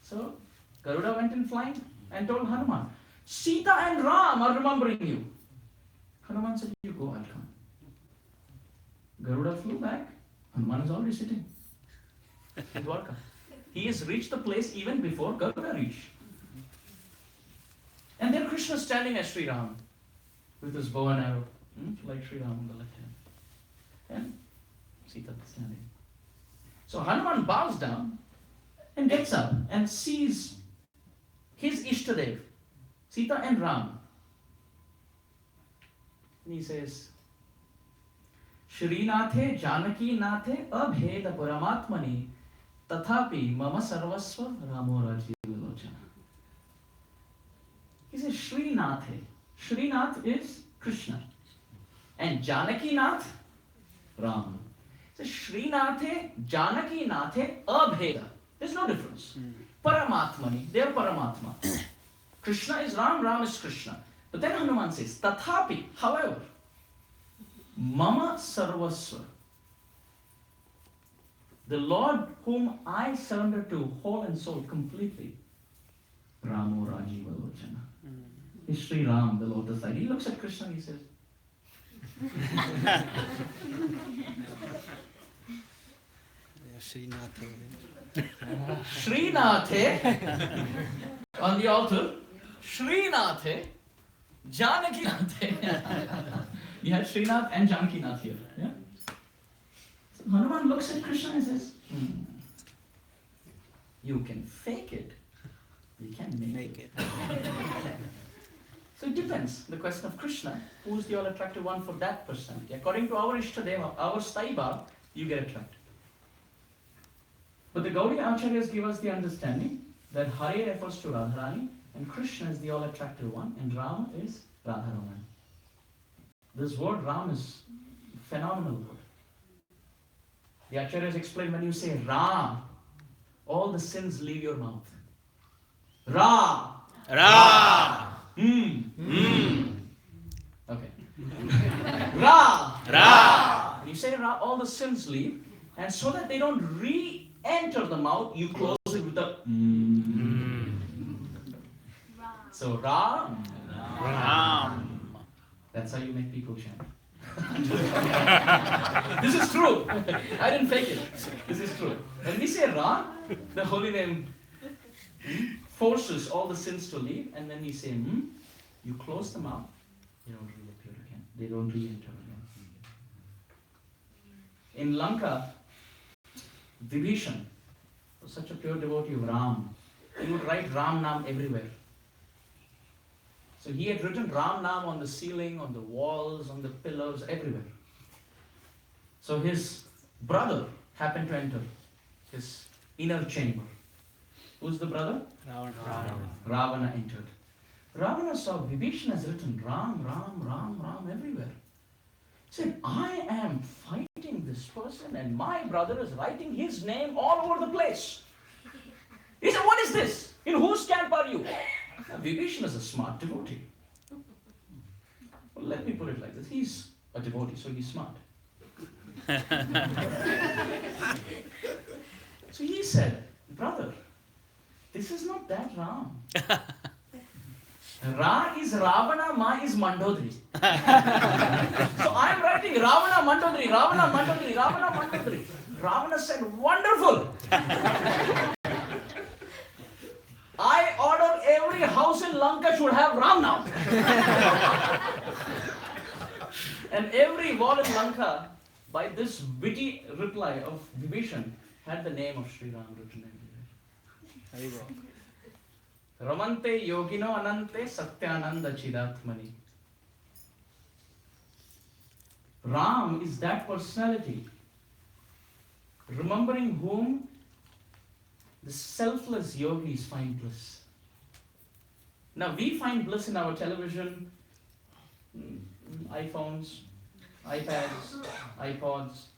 So Garuda went in flying and told Hanuman, Sita and Ram are remembering you. Hanuman said, you go, I'll come. Garuda flew back. Hanuman is already sitting in Dwarka. He has reached the place even before Garuda reached. And then Krishna standing as Sri Ram with his bow and arrow, like Sri Ram on the left hand. And Sita standing. So Hanuman bows down and gets up and sees his Ishtadev, Sita and Ram. And he says, Shrinathe Janaki Nathe Abheda Paramatmani Tathapi Mama Sarvasva Ramo Rajivilochana. He says Srinathe. Srinath is Krishna. And Janaki Nath, Ram. So Srinathe, Janaki Nathe Abheda. There's no difference. Paramatmani, they are Paramatma. Krishna is Ram, Ram is Krishna. But then Hanuman says, Tathapi, however, Mama Sarvasva, the Lord whom I surrender to whole and soul completely, Ramo Rajiva Lochana. Is Sri Ram, the lotus eyed. He looks at Krishna and he says, Srinathe on the altar, Srinathe, Janaki Nathe. You had Srinath and Janaki Nath here. Yeah? So Hanuman looks at Krishna and says, you can fake it, you can make it. So it depends. The question of Krishna, who is the all attractive one for that personality? According to our Ishtadeva, our Staiba, you get attracted. But the Gaudiya Acharyas give us the understanding that Hare refers to Radharani and Krishna is the all attractive one and Rama is Radharaman. This word Ram is a phenomenal word. The Acharyas explain when you say Ram, all the sins leave your mouth. Ra. Ra. Okay. Ra. Ra. When you say Ra, all the sins leave, and so that they don't re-enter the mouth, you close it with the So Ra. Ram. That's how you make people chant. This is true. I didn't fake it. This is true. When we say Ra, the holy name forces all the sins to leave, and when we say you close them out, they don't reappear again. They don't re-enter again. In Lanka, Vibhishan was such a pure devotee of Ram. He would write Ram Nam everywhere. So he had written Ram Nam on the ceiling, on the walls, on the pillars, everywhere. So his brother happened to enter his inner chamber. Who's the brother? Ravana entered. Ravana saw Vibhishan has written Ram, Ram, Ram, Ram everywhere. He said, I am fighting this person and my brother is writing his name all over the place. He said, what is this? In whose camp are you? Now, Vibhishan is a smart devotee. Well, let me put it like this. He's a devotee, so he's smart. So he said, brother, this is not that Ram. Ra is Ravana, Ma is Mandodri. So I am writing Ravana Mandodri, Ravana Mandodri, Ravana Mandodri. Ravana said, wonderful. I order every house in Lanka should have Ram now. And every wall in Lanka, by this witty reply of Vibhishan, had the name of Sri Ram written everywhere. Ramante yogino anante satyananda chidatmani. Ram is that personality, remembering whom the selfless yogis find bliss. Now we find bliss in our television, iPhones, iPads, iPods,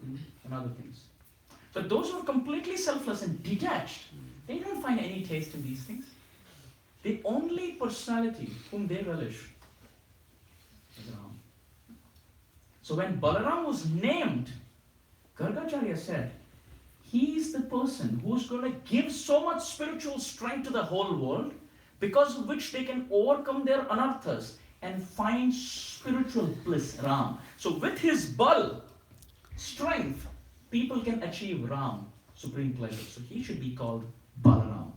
and other things. But those who are completely selfless and detached, they don't find any taste in these things. The only personality whom they relish is Ram. So when Balaram was named, Gargacharya said, he is the person who's going to give so much spiritual strength to the whole world, because of which they can overcome their anarthas and find spiritual bliss, Ram. So with his bal, strength, people can achieve Ram, supreme pleasure. So he should be called Balaram.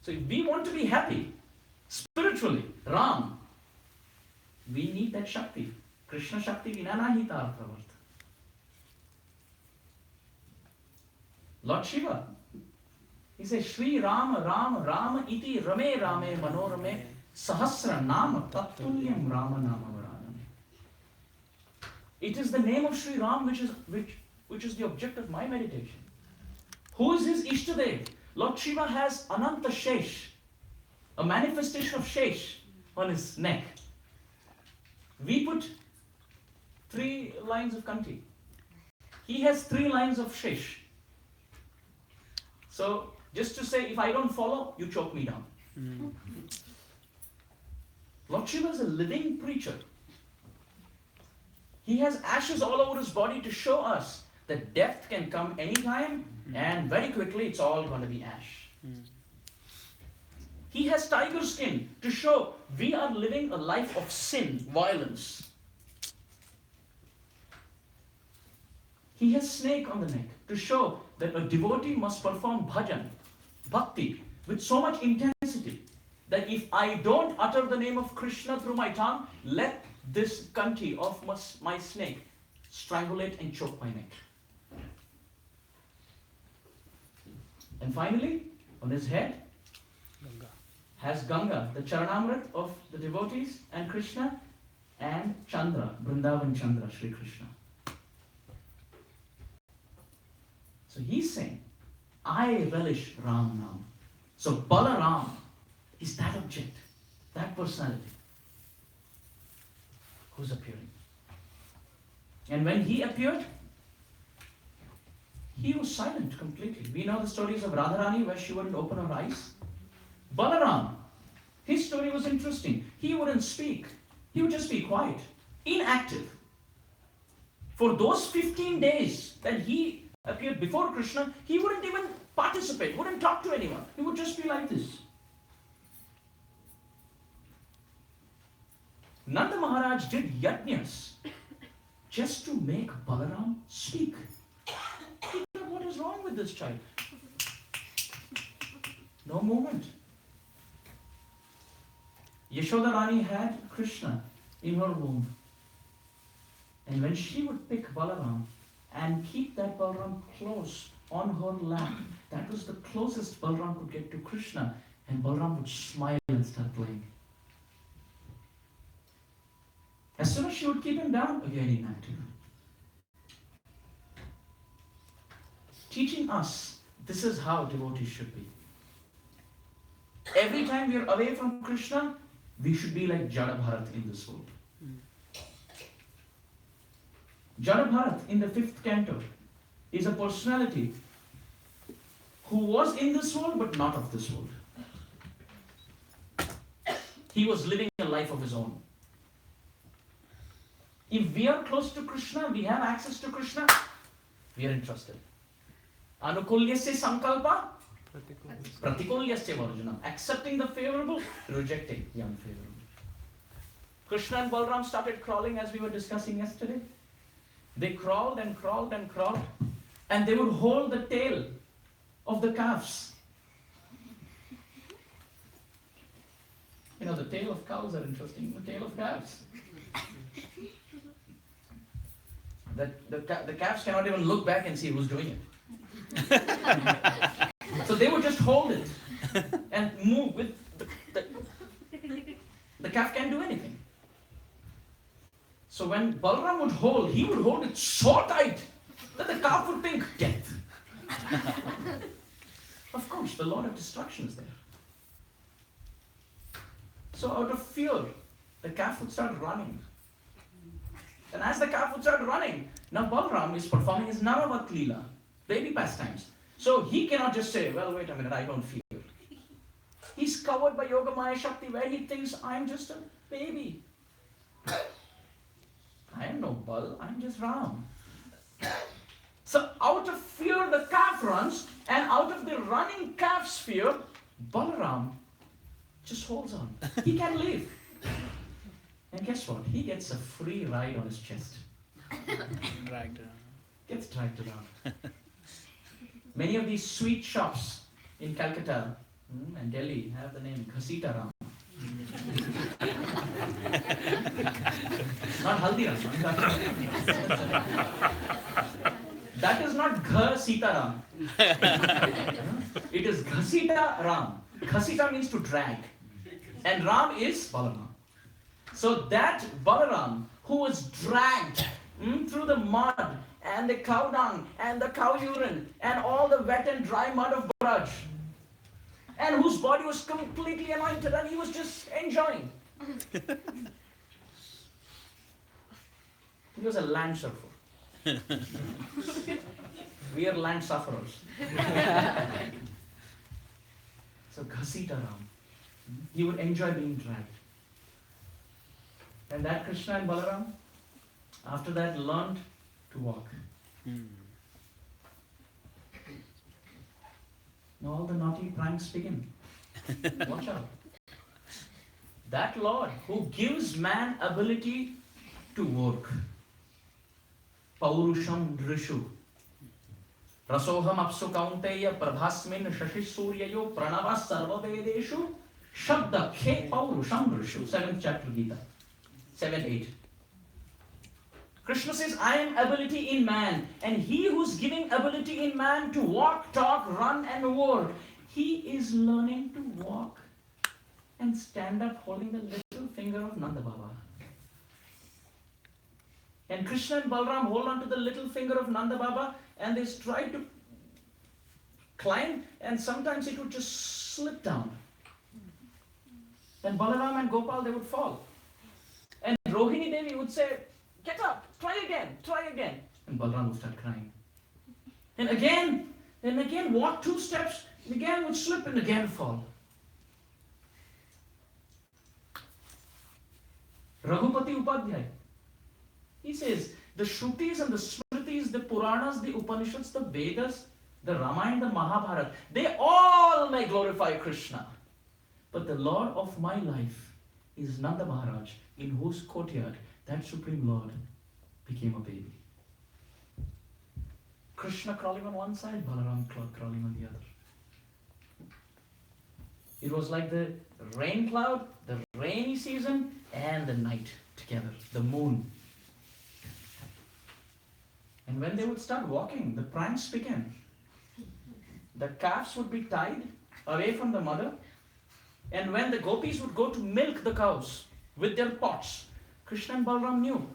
So if we want to be happy, spiritually, Ram, we need that Shakti. Krishna Shakti vina nahi tar pravarta. Lord Shiva, he says, Shri Rama Rama Rama iti Rame Rame Manorame Sahasra Nama Tatulyam Rama Nama Varaname. It is the name of Shri Ram which is the object of my meditation. Who is his Ishtadev? Lord Shiva has Ananta Shesh, a manifestation of Shesh on his neck. We put 3 lines of Kanti. He has 3 lines of Shesh. So, just to say, if I don't follow, you choke me down. Lord Shiva is a living preacher. He has ashes all over his body to show us that death can come anytime and very quickly it's all going to be ash. He has tiger skin to show we are living a life of sin, violence. He has snake on the neck to show that a devotee must perform bhajan, bhakti, with so much intensity that if I don't utter the name of Krishna through my tongue, let this kanti of my snake strangulate and choke my neck. And finally, on his head, has Ganga, the Charanamrit of the devotees, and Krishna, and Chandra, Vrindavan Chandra, Sri Krishna. So he's saying, I relish Ram Nam. So Balaram is that object, that personality who's appearing. And when he appeared, he was silent completely. We know the stories of Radharani where she wouldn't open her eyes. Balaram, his story was interesting. He wouldn't speak. He would just be quiet, inactive. For those 15 days that he appeared before Krishna, he wouldn't even participate, wouldn't talk to anyone. He would just be like this. Nanda Maharaj did yajnas just to make Balaram speak. He thought, what is wrong with this child? No movement. Yasoda-Rani had Krishna in her womb. And when she would pick Balaram and keep that Balaram close on her lap, that was the closest Balaram could get to Krishna, and Balaram would smile and start playing. As soon as she would keep him down, again inactive. Teaching us, this is how devotees should be. Every time we are away from Krishna, we should be like Jada Bharat in this world. Jada Bharat in the 5th canto is a personality who was in this world but not of this world. He was living a life of his own. If we are close to Krishna, we have access to Krishna, we are interested. Anukulyasya sankalpa, pratikulyasya varjanam. Accepting the favorable, rejecting the unfavorable. Krishna and Balaram started crawling as we were discussing yesterday. They crawled and crawled and crawled, and they would hold the tail of the calves. You know, the tail of cows are interesting, the tail of calves. The calves cannot even look back and see who's doing it. So they would just hold it and move with the calf can't do anything. So when Balaram would hold, he would hold it so tight that the calf would think death. Of course, the Lord of destruction is there. So out of fear, the calf would start running. And as the calf would start running, now Balaram is performing his Naravat Leela, baby pastimes. So he cannot just say, well, wait a minute, I don't fear. He's covered by Yoga Maya Shakti where he thinks, I'm just a baby. I am no Bal, I'm just Ram. So out of fear, the calf runs, and out of the running calf's fear, Balaram just holds on. He can leave. And guess what? He gets a free ride on his chest. Dragged Gets dragged around. Many of these sweet shops in Calcutta and Delhi have the name Ghasita Ram. not Haldiram. That is not Gha Sita Ram. It is Ghasita Ram. Ghasita means to drag. And Ram is Balaram. So that Balaram who was dragged through the mud and the cow dung and the cow urine and all the wet and dry mud of Braj, and whose body was completely anointed and he was just enjoying. He was a land surfer. We are land sufferers. So Ghasita Ram, he would enjoy being dragged. And that Krishna and Balaram, after that, learned to walk. Now all the naughty pranks begin. Watch out. That Lord who gives man ability to work. Paurusham Drishu. Rasoham apsu kaunteya prabhasmin shashi suryayo pranava sarva vedeshu shabda khe paurusham Drishu. 7th chapter Gita. 7-8. Krishna says, I am ability in man, and he who's giving ability in man to walk, talk, run and work, he is learning to walk and stand up holding the little finger of Nanda Baba. And Krishna and Balaram hold on to the little finger of Nanda Baba and they try to climb, and sometimes it would just slip down. And Balaram and Gopal, they would fall. And Rohini Devi would say, get up, try again. And Balaram would start crying. And again, walk 2 steps, and again would slip and again fall. Raghupati Upadhyay, he says, the Shrutis and the Smritis, the Puranas, the Upanishads, the Vedas, the Ramayana, the Mahabharata, they all may glorify Krishna. But the Lord of my life is Nanda Maharaj, in whose courtyard that Supreme Lord became a baby. Krishna crawling on one side, Balaram crawling on the other. It was like the rain cloud, the rainy season, and the night together, the moon. And when they would start walking, the pranks began. The calves would be tied away from the mother, and when the gopis would go to milk the cows with their pots, Krishna and Balaram knew.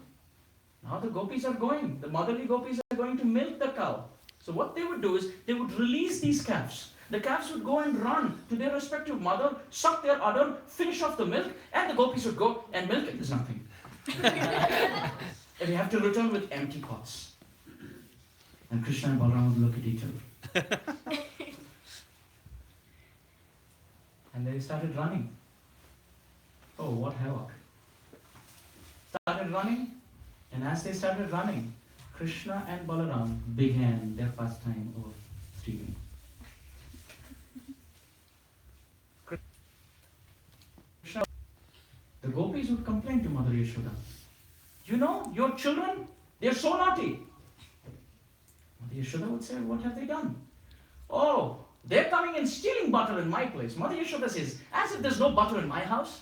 Now the gopis are going, the motherly gopis are going to milk the cow. So what they would do is, they would release these calves. The calves would go and run to their respective mother, suck their udder, finish off the milk, and the gopis would go and milk it. There's nothing. And they have to return with empty pots. And Krishna and Balaram would look at each other. And they started running. Oh, what havoc. Started running, and as they started running, Krishna and Balaram began their pastime of stealing. Krishna, the gopis would complain to Mother Yasoda. You know, your children, they're so naughty. Mother Yasoda would say, what have they done? Oh, they're coming and stealing butter in my place. Mother Yasoda says, as if there's no butter in my house.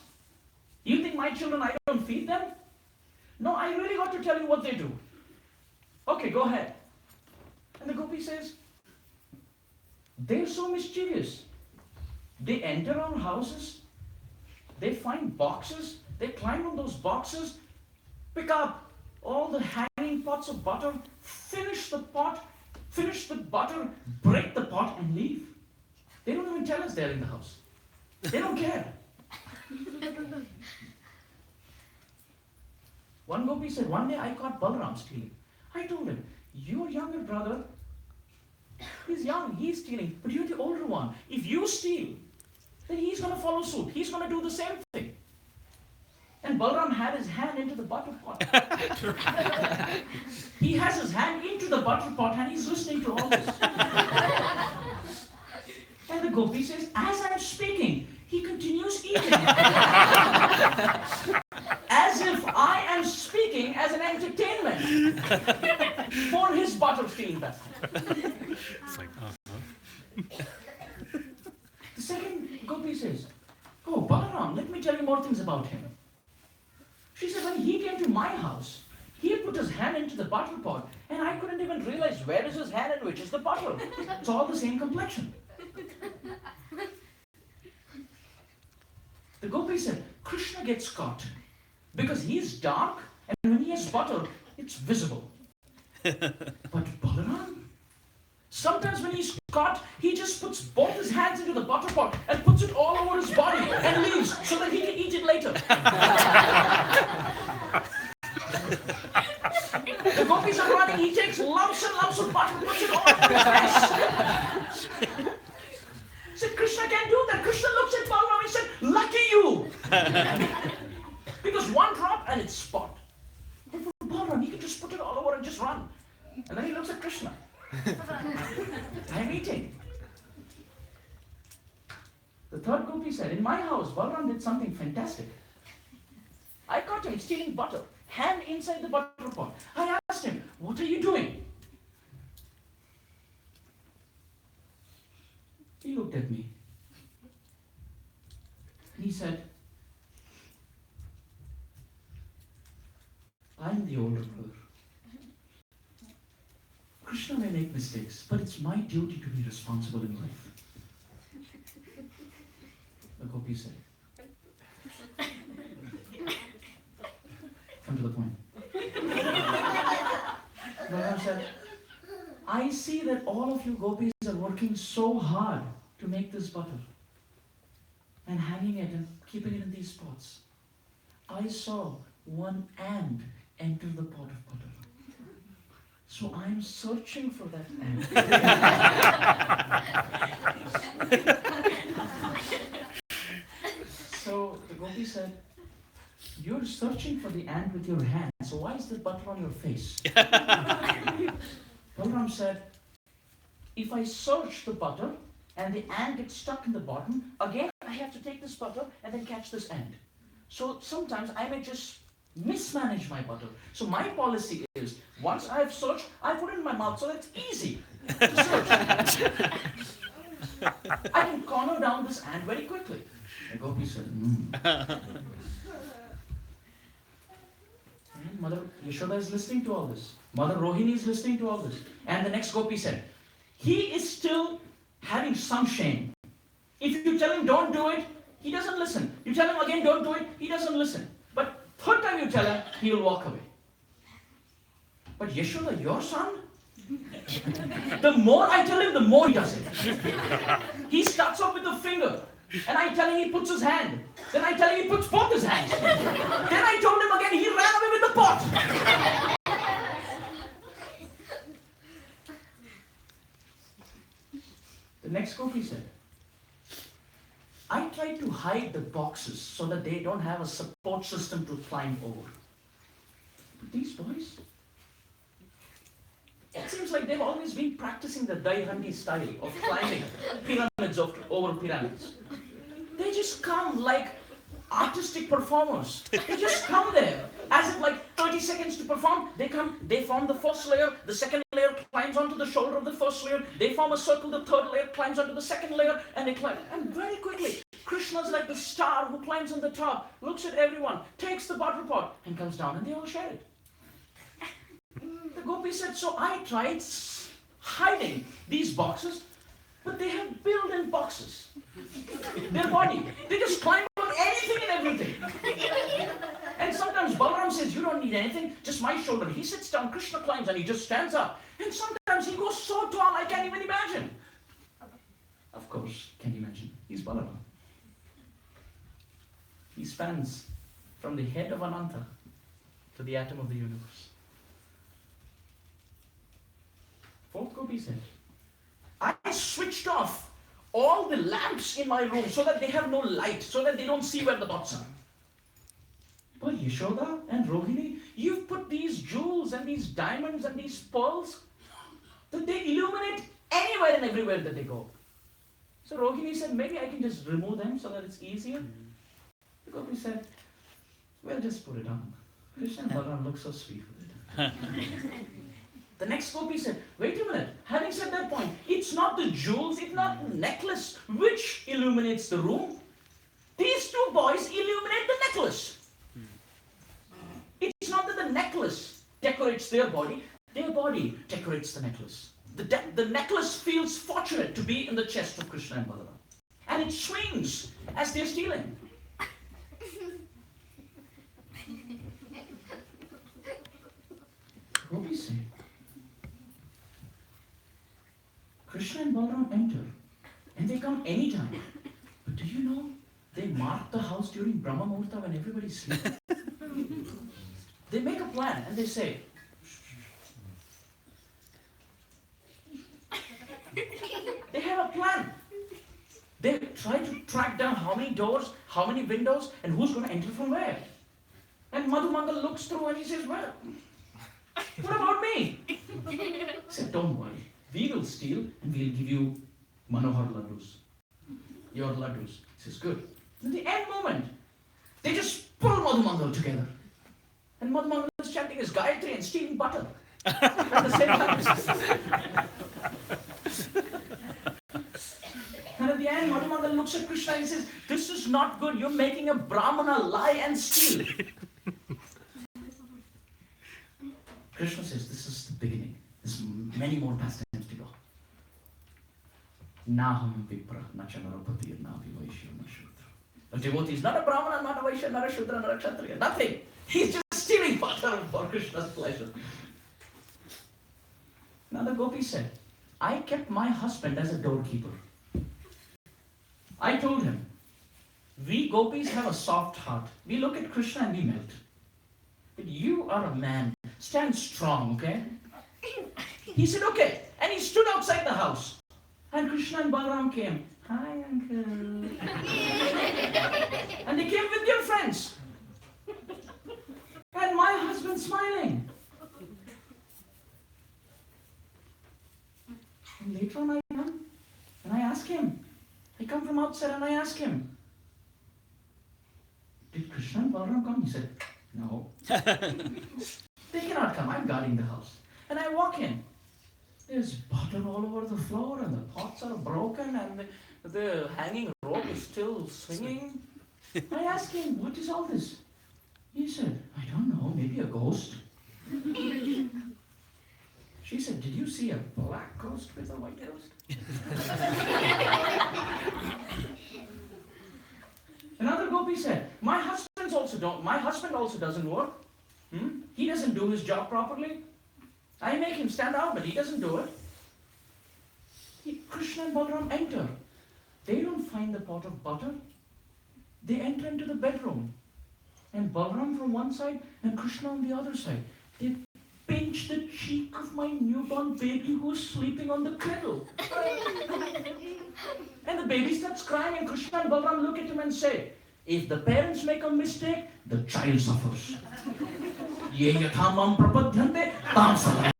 You think my children, I don't feed them? No, I really got to tell you what they do. Okay, go ahead. And the gopi says, they're so mischievous. They enter our houses, they find boxes, they climb on those boxes, pick up all the hanging pots of butter, finish the pot, finish the butter, break the pot and leave. They don't even tell us they're in the house. They don't care. One gopi said, one day I caught Balaram stealing. I told him, your younger brother, he's young, he's stealing, but you're the older one. If you steal, then he's going to follow suit. He's going to do the same thing. And Balaram had his hand into the butter pot. He has his hand into the butter pot and he's listening to all this. And the gopi says, as I'm speaking, he continues eating. As if I am speaking as an entertainment for his butter stealing pastime. It's like, The second gopi says, oh, Balaram, let me tell you more things about him. She said, when he came to my house, he put his hand into the butter pot, and I couldn't even realize where is his hand and which is the butter. It's all the same complexion. The gopi said, Krishna gets caught because he is dark, and when he has butter, it's visible. But Balaram, sometimes when he's caught, he just puts both his hands into the butter pot and puts it all over his body and leaves so that he can eat it later. The gopis are running, he takes lumps and lumps of butter, puts it all over his face. Said, Krishna can't do that. Krishna looks at Balaram and said, lucky you. Because one drop and it's spot. And for Balaram, he can just put it all over and just run. And then he looks at Krishna. I'm eating. The third gopi said, in my house, Balaram did something fantastic. I caught him stealing butter, hand inside the butter pot. I asked him, what are you doing? He looked at me. And he said, I'm the older brother. Krishna may make mistakes, but it's my duty to be responsible in life. The gopi said, come to the point. Balaram said, I see that all of you gopis are working so hard to make this butter and hanging it and keeping it in these pots. I saw one ant enter the pot of butter. So I'm searching for that ant. So the gopi said, you're searching for the ant with your hand, so why is the butter on your face? Balaram said, if I search the butter and the ant gets stuck in the bottom, again I have to take this butter and then catch this ant. So sometimes I may just mismanage my butter. So my policy is, once I have searched, I put it in my mouth so that it's easy to search. I can corner down this ant very quickly. The gopi said, And Mother Yasoda is listening to all this. Mother Rohini is listening to all this. And the next gopi said, he is still having some shame. If you tell him don't do it, he doesn't listen. You tell him again don't do it, he doesn't listen. But third time you tell him, he will walk away. But Yasoda, your son? The more I tell him, the more he does it. He starts off with the finger. And I tell him he puts his hand. Then I tell him he puts both his hands. Then I told him again, he ran away with the pot. The next gopi said, I tried to hide the boxes so that they don't have a support system to climb over. But these boys, it seems like they've always been practicing the Daihandi style of climbing pyramids over pyramids. They just come like artistic performers. They just come there as if like 30 seconds to perform. They come, they form the first layer, the second layer climbs onto the shoulder of the first layer, they form a circle, the third layer climbs onto the second layer, and they climb. And very quickly, Krishna's like the star who climbs on the top, looks at everyone, takes the butter pot, and comes down, and they all share it. The gopi said, so I tried hiding these boxes, but they have built-in boxes. Their body, they just climb on anything and everything. And sometimes Balaram says, you don't need anything, just my shoulder. He sits down, Krishna climbs, and he just stands up. And sometimes he goes so tall, I can't even imagine. Of course, can't imagine. He's Balaram. He spans from the head of Ananta to the atom of the universe. Fourth gopi said, I switched off all the lamps in my room so that they have no light, so that they don't see where the dots are. But Yasoda and Rohini, you've put these jewels and these diamonds and these pearls that they illuminate anywhere and everywhere that they go. So Rohini said, maybe I can just remove them so that it's easier. The gopi said, well, just put it on. Krishna and Balaram look so sweet with it. The next gopi said, wait a minute, having said that point, it's not the jewels, it's not the necklace which illuminates the room. These two boys illuminate the necklace. decorates their body decorates the necklace. The necklace feels fortunate to be in the chest of Krishna and Balaram. And it swings as they're stealing. Gopis say, Krishna and Balaram enter, and they come anytime. But do you know, they mark the house during Brahma Muhurta when everybody's sleeping. They make a plan and they say, they have a plan. They try to track down how many doors, how many windows, and who's going to enter from where. And Madhumangal looks through and he says, well, what about me? He said, don't worry. We will steal and we'll give you Manohar laddus. Your laddus. He says, good. In the end moment, they just pull Madhumangal together. And Madhumangal is chanting his Gayatri and stealing butter at the same time. And at the end, Madhumangal looks at Krishna and says, this is not good. You're making a Brahmana lie and steal. Krishna says, this is the beginning. There's many more pastimes to go. Naham vipra, nacha narapati, navi vaishya, na shudra. A devotee is not a Brahmana, not a Vaishya, not a Shudra, not a Kshatriya. Nothing. He's just stealing butter for Krishna's pleasure. Now the gopi said, I kept my husband as a doorkeeper. I told him, we gopis have a soft heart. We look at Krishna and we melt. But you are a man. Stand strong, okay? He said, okay. And he stood outside the house. And Krishna and Balaram came. Hi, uncle. And they came with their friends. And my husband smiling. And later on I come and I ask him. I come from outside and I ask him, did Krishna and Balaram come? He said, no. They cannot come. I'm guarding the house. And I walk in. There's butter all over the floor and the pots are broken and the hanging rope is still swinging. I asked him, what is all this? He said, I don't know, maybe a ghost. She said, did you see a black ghost with a white ghost? Another gopi said, my husband also doesn't work. He doesn't do his job properly. I make him stand out, but he doesn't do it. Krishna and Balaram enter. They don't find the pot of butter. They enter into the bedroom. And Balaram from one side and Krishna on the other side. They pinch the cheek of my newborn baby who's sleeping on the cradle. And the baby starts crying and Krishna and Balaram look at him and say, if the parents make a mistake, the child suffers. Ye yathamam prapadhyante tam salayam.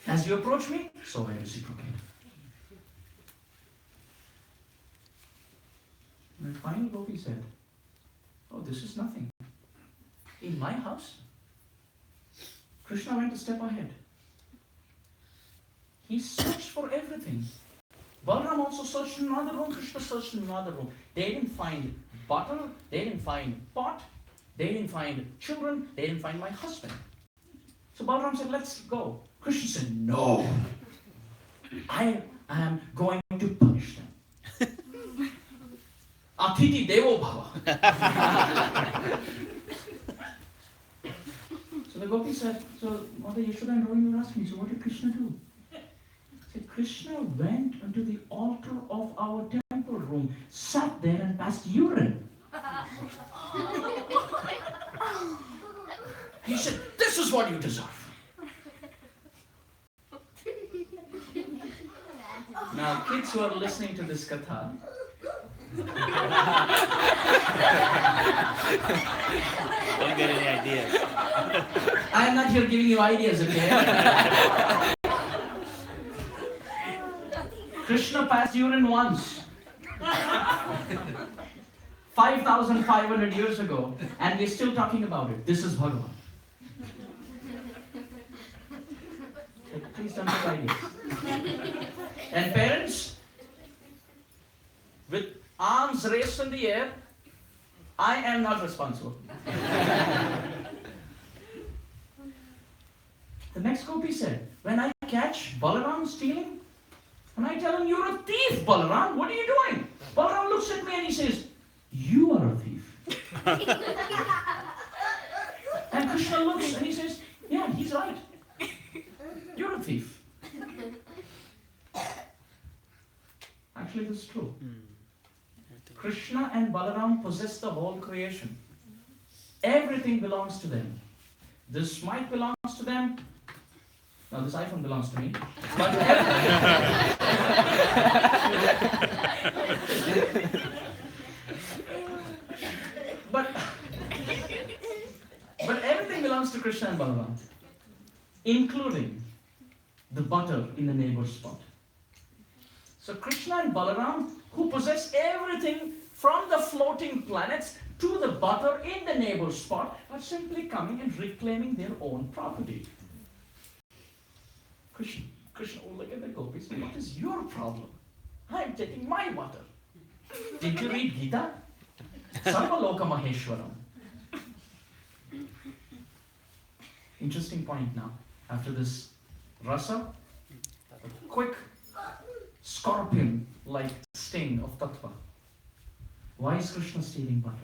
As you approach me, so I reciprocate. And finally Gopi said, oh, this is nothing. In my house, Krishna went a step ahead. He searched for everything. Balaram also searched in another room, Krishna searched in another room. They didn't find butter, they didn't find pot, they didn't find children, they didn't find my husband. So Balaram said, let's go. Krishna said, no. I am going to punish them. Atiti Devo Bhava. So the gopi said, so Mother Yasoda and Rohini were asking, so what did Krishna do? He said, Krishna went unto the altar of our temple room, sat there and passed urine. He said, this is what you deserve. Now, kids who are listening to this katha, Don't get any ideas. I am not here giving you ideas, okay? Krishna passed urine once. 5,500 years ago, and we're still talking about it. This is Bhagavan. Please don't give ideas. And parents, with arms raised in the air, I am not responsible. next gopi said, when I catch Balaram stealing, and I tell him, you're a thief, Balaram, what are you doing? Balaram looks at me and he says, you are a thief. And Krishna looks and he says, yeah, he's right. You're a thief. Actually, this is true. Krishna and Balaram possess the whole creation. Everything belongs to them. This mic belongs to them. Now this iPhone belongs to me. But but everything belongs to Krishna and Balaram, including the butter in the neighbor's pot. So Krishna and Balaram, who possess everything from the floating planets to the butter in the neighbor's pot, are simply coming and reclaiming their own property. Krishna, oh, look at the gopis. What is your problem? I am taking my butter. Did you read Gita? Sarvaloka Maheshwaram. Interesting point now. After this rasa, a quick scorpion-like sting of tattva. Why is Krishna stealing butter?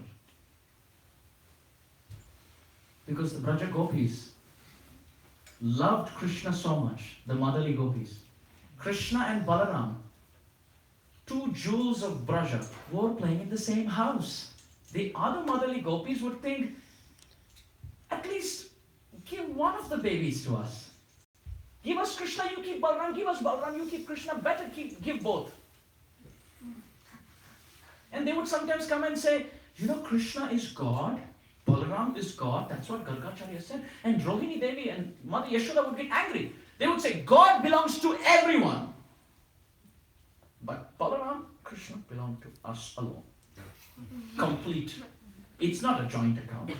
Because the Braja gopis loved Krishna so much, the motherly gopis. Krishna and Balaram, two jewels of Braja, were playing in the same house. The other motherly gopis would think, at least give one of the babies to us. Give us Krishna, you keep Balaram. Give us Balaram, you keep Krishna. Better give both. And they would sometimes come and say, you know, Krishna is God, Balaram is God. That's what Gargacharya said. And Rohini Devi and Mother Yashoda would get angry. They would say, God belongs to everyone. But Balaram, Krishna belong to us alone. Complete. It's not a joint account.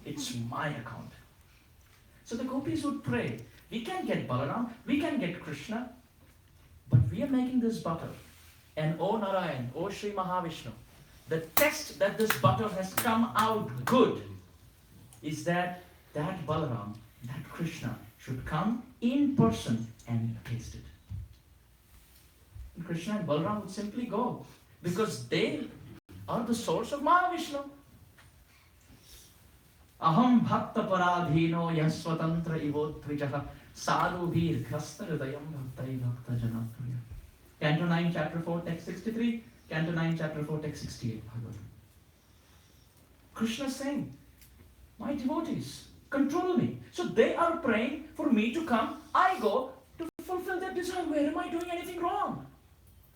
It's my account. So the gopis would pray, we can get Balaram, we can get Krishna, but we are making this butter. And O Narayan, O Sri Mahavishnu, the test that this butter has come out good is that Balaram, that Krishna should come in person and taste it. And Krishna and Balaram would simply go because they are the source of Mahavishnu. Aham bhakta paradhino yasvatantra ivodvijaha sadhubhir khasta hridayam bhaktai bhakta janapriya. Canto 9, chapter 4, text 63. Canto 9, chapter 4, text 68. Bhagavad. Krishna is saying, my devotees, control me. So they are praying for me to come. I go to fulfill their desire. Where am I doing anything wrong?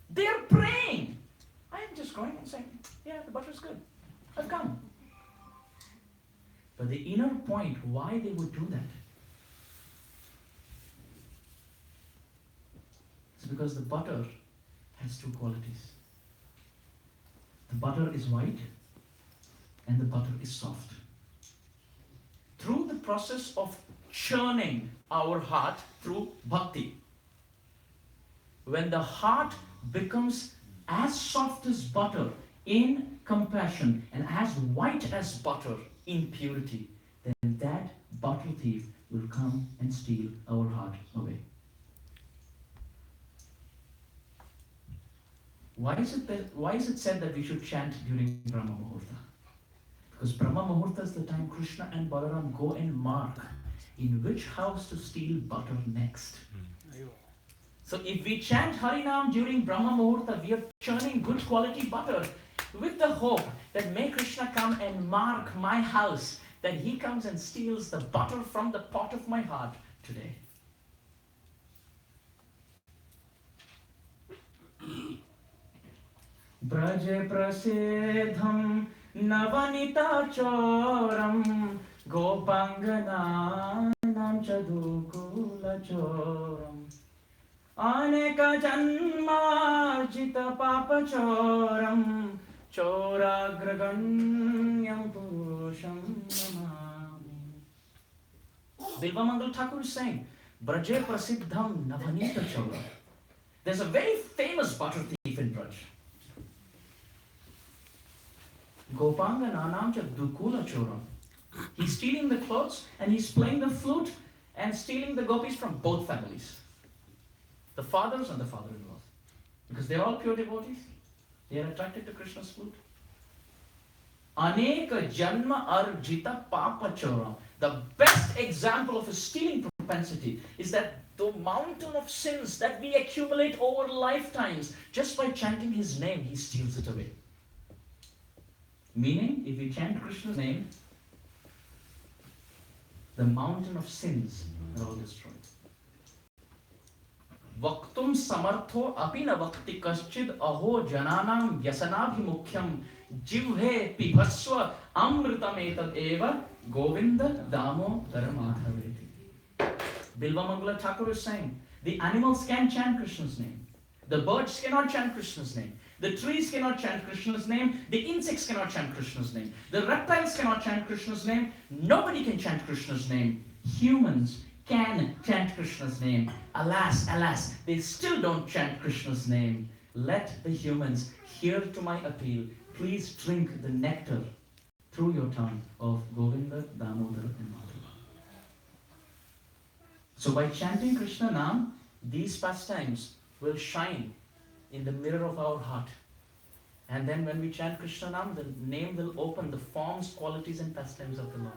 They are praying. I am just going and saying, yeah, the butter is good. I've come. But the inner point, why they would do that, is because the butter has two qualities. The butter is white and the butter is soft. Through the process of churning our heart through bhakti, when the heart becomes as soft as butter in compassion and as white as butter in purity, then that butter thief will come and steal our heart away. Why is it said that we should chant during Brahma Muhurta? Because Brahma Muhurta is the time Krishna and Balaram go and mark in which house to steal butter next. So if we chant Harinam during Brahma Muhurta, we are churning good quality butter with the hope that may Krishna come and mark my house, that he comes and steals the butter from the pot of my heart today. Braje prasidham navanita choram gopangana namchadukula choram aneka janmarjita papa choram choragraganyam purusham namami. Bilvamangal Thakur is saying, Braje prasidham navanita choram. There's a very famous butter thief in Braj. Gopanga nanam cha dukula choram. He's stealing the clothes and he's playing the flute and stealing the gopis from both families, the fathers and the father-in-laws, because they're all pure devotees. They are attracted to Krishna's flute. Aneka janma arjita papa chora. The best example of a stealing propensity is that the mountain of sins that we accumulate over lifetimes, just by chanting his name, he steals it away. Meaning, if you chant Krishna's name, the mountain of sins are all destroyed. Vaktum samartho apina vakti kaschid aho jananam yasanabhimukhyam jivhe pibhasva amritametad eva govinda damo dharmadhaveti. Bilvamangala Thakur is saying, the animals can chant Krishna's name. The birds cannot chant Krishna's name. The trees cannot chant Krishna's name. The insects cannot chant Krishna's name. The reptiles cannot chant Krishna's name. Nobody can chant Krishna's name. Humans can chant Krishna's name. Alas, alas, they still don't chant Krishna's name. Let the humans hear to my appeal. Please drink the nectar through your tongue of Govinda, Damodar and Madhava. So by chanting Krishna Nam, these pastimes will shine in the mirror of our heart. And then when we chant Krishna Nam, the name will open the forms, qualities and pastimes of the Lord.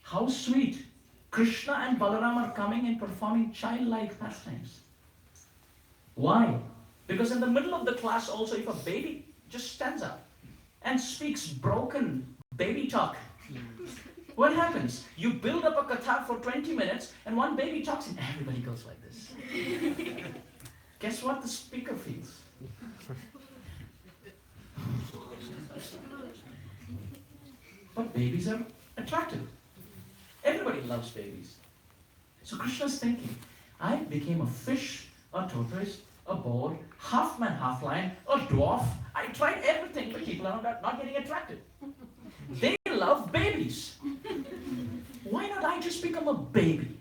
How sweet! Krishna and Balaram are coming and performing childlike pastimes. Why? Because in the middle of the class also, if a baby just stands up and speaks broken baby talk, what happens? You build up a katha for 20 minutes and one baby talks and everybody goes like this. Guess what the speaker feels? But babies are attractive. Everybody loves babies. So Krishna's thinking, I became a fish, a tortoise, a boar, half man, half lion, a dwarf. I tried everything, but people are not getting attracted. They love babies. Why not I just become a baby?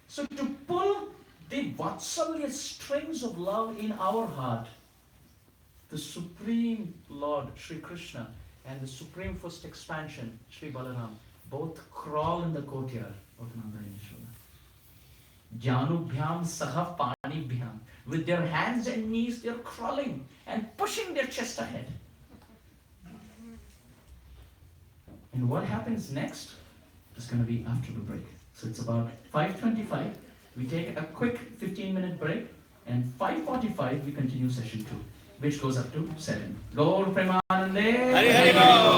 So to pull the Vatsalya strings of love in our heart, the Supreme Lord, Sri Krishna, and the Supreme First Expansion, Sri Balaram, both crawl in the courtyard of Nanda and Yasoda. Janubhyam saha panibhyam. With their hands and knees, they're crawling and pushing their chest ahead. And what happens next is going to be after the break. So it's about 5:25. We take a quick 15-minute break, and 5:45 we continue session 2, which goes up to 7. Gaur Premanande. Hari Hari Bol.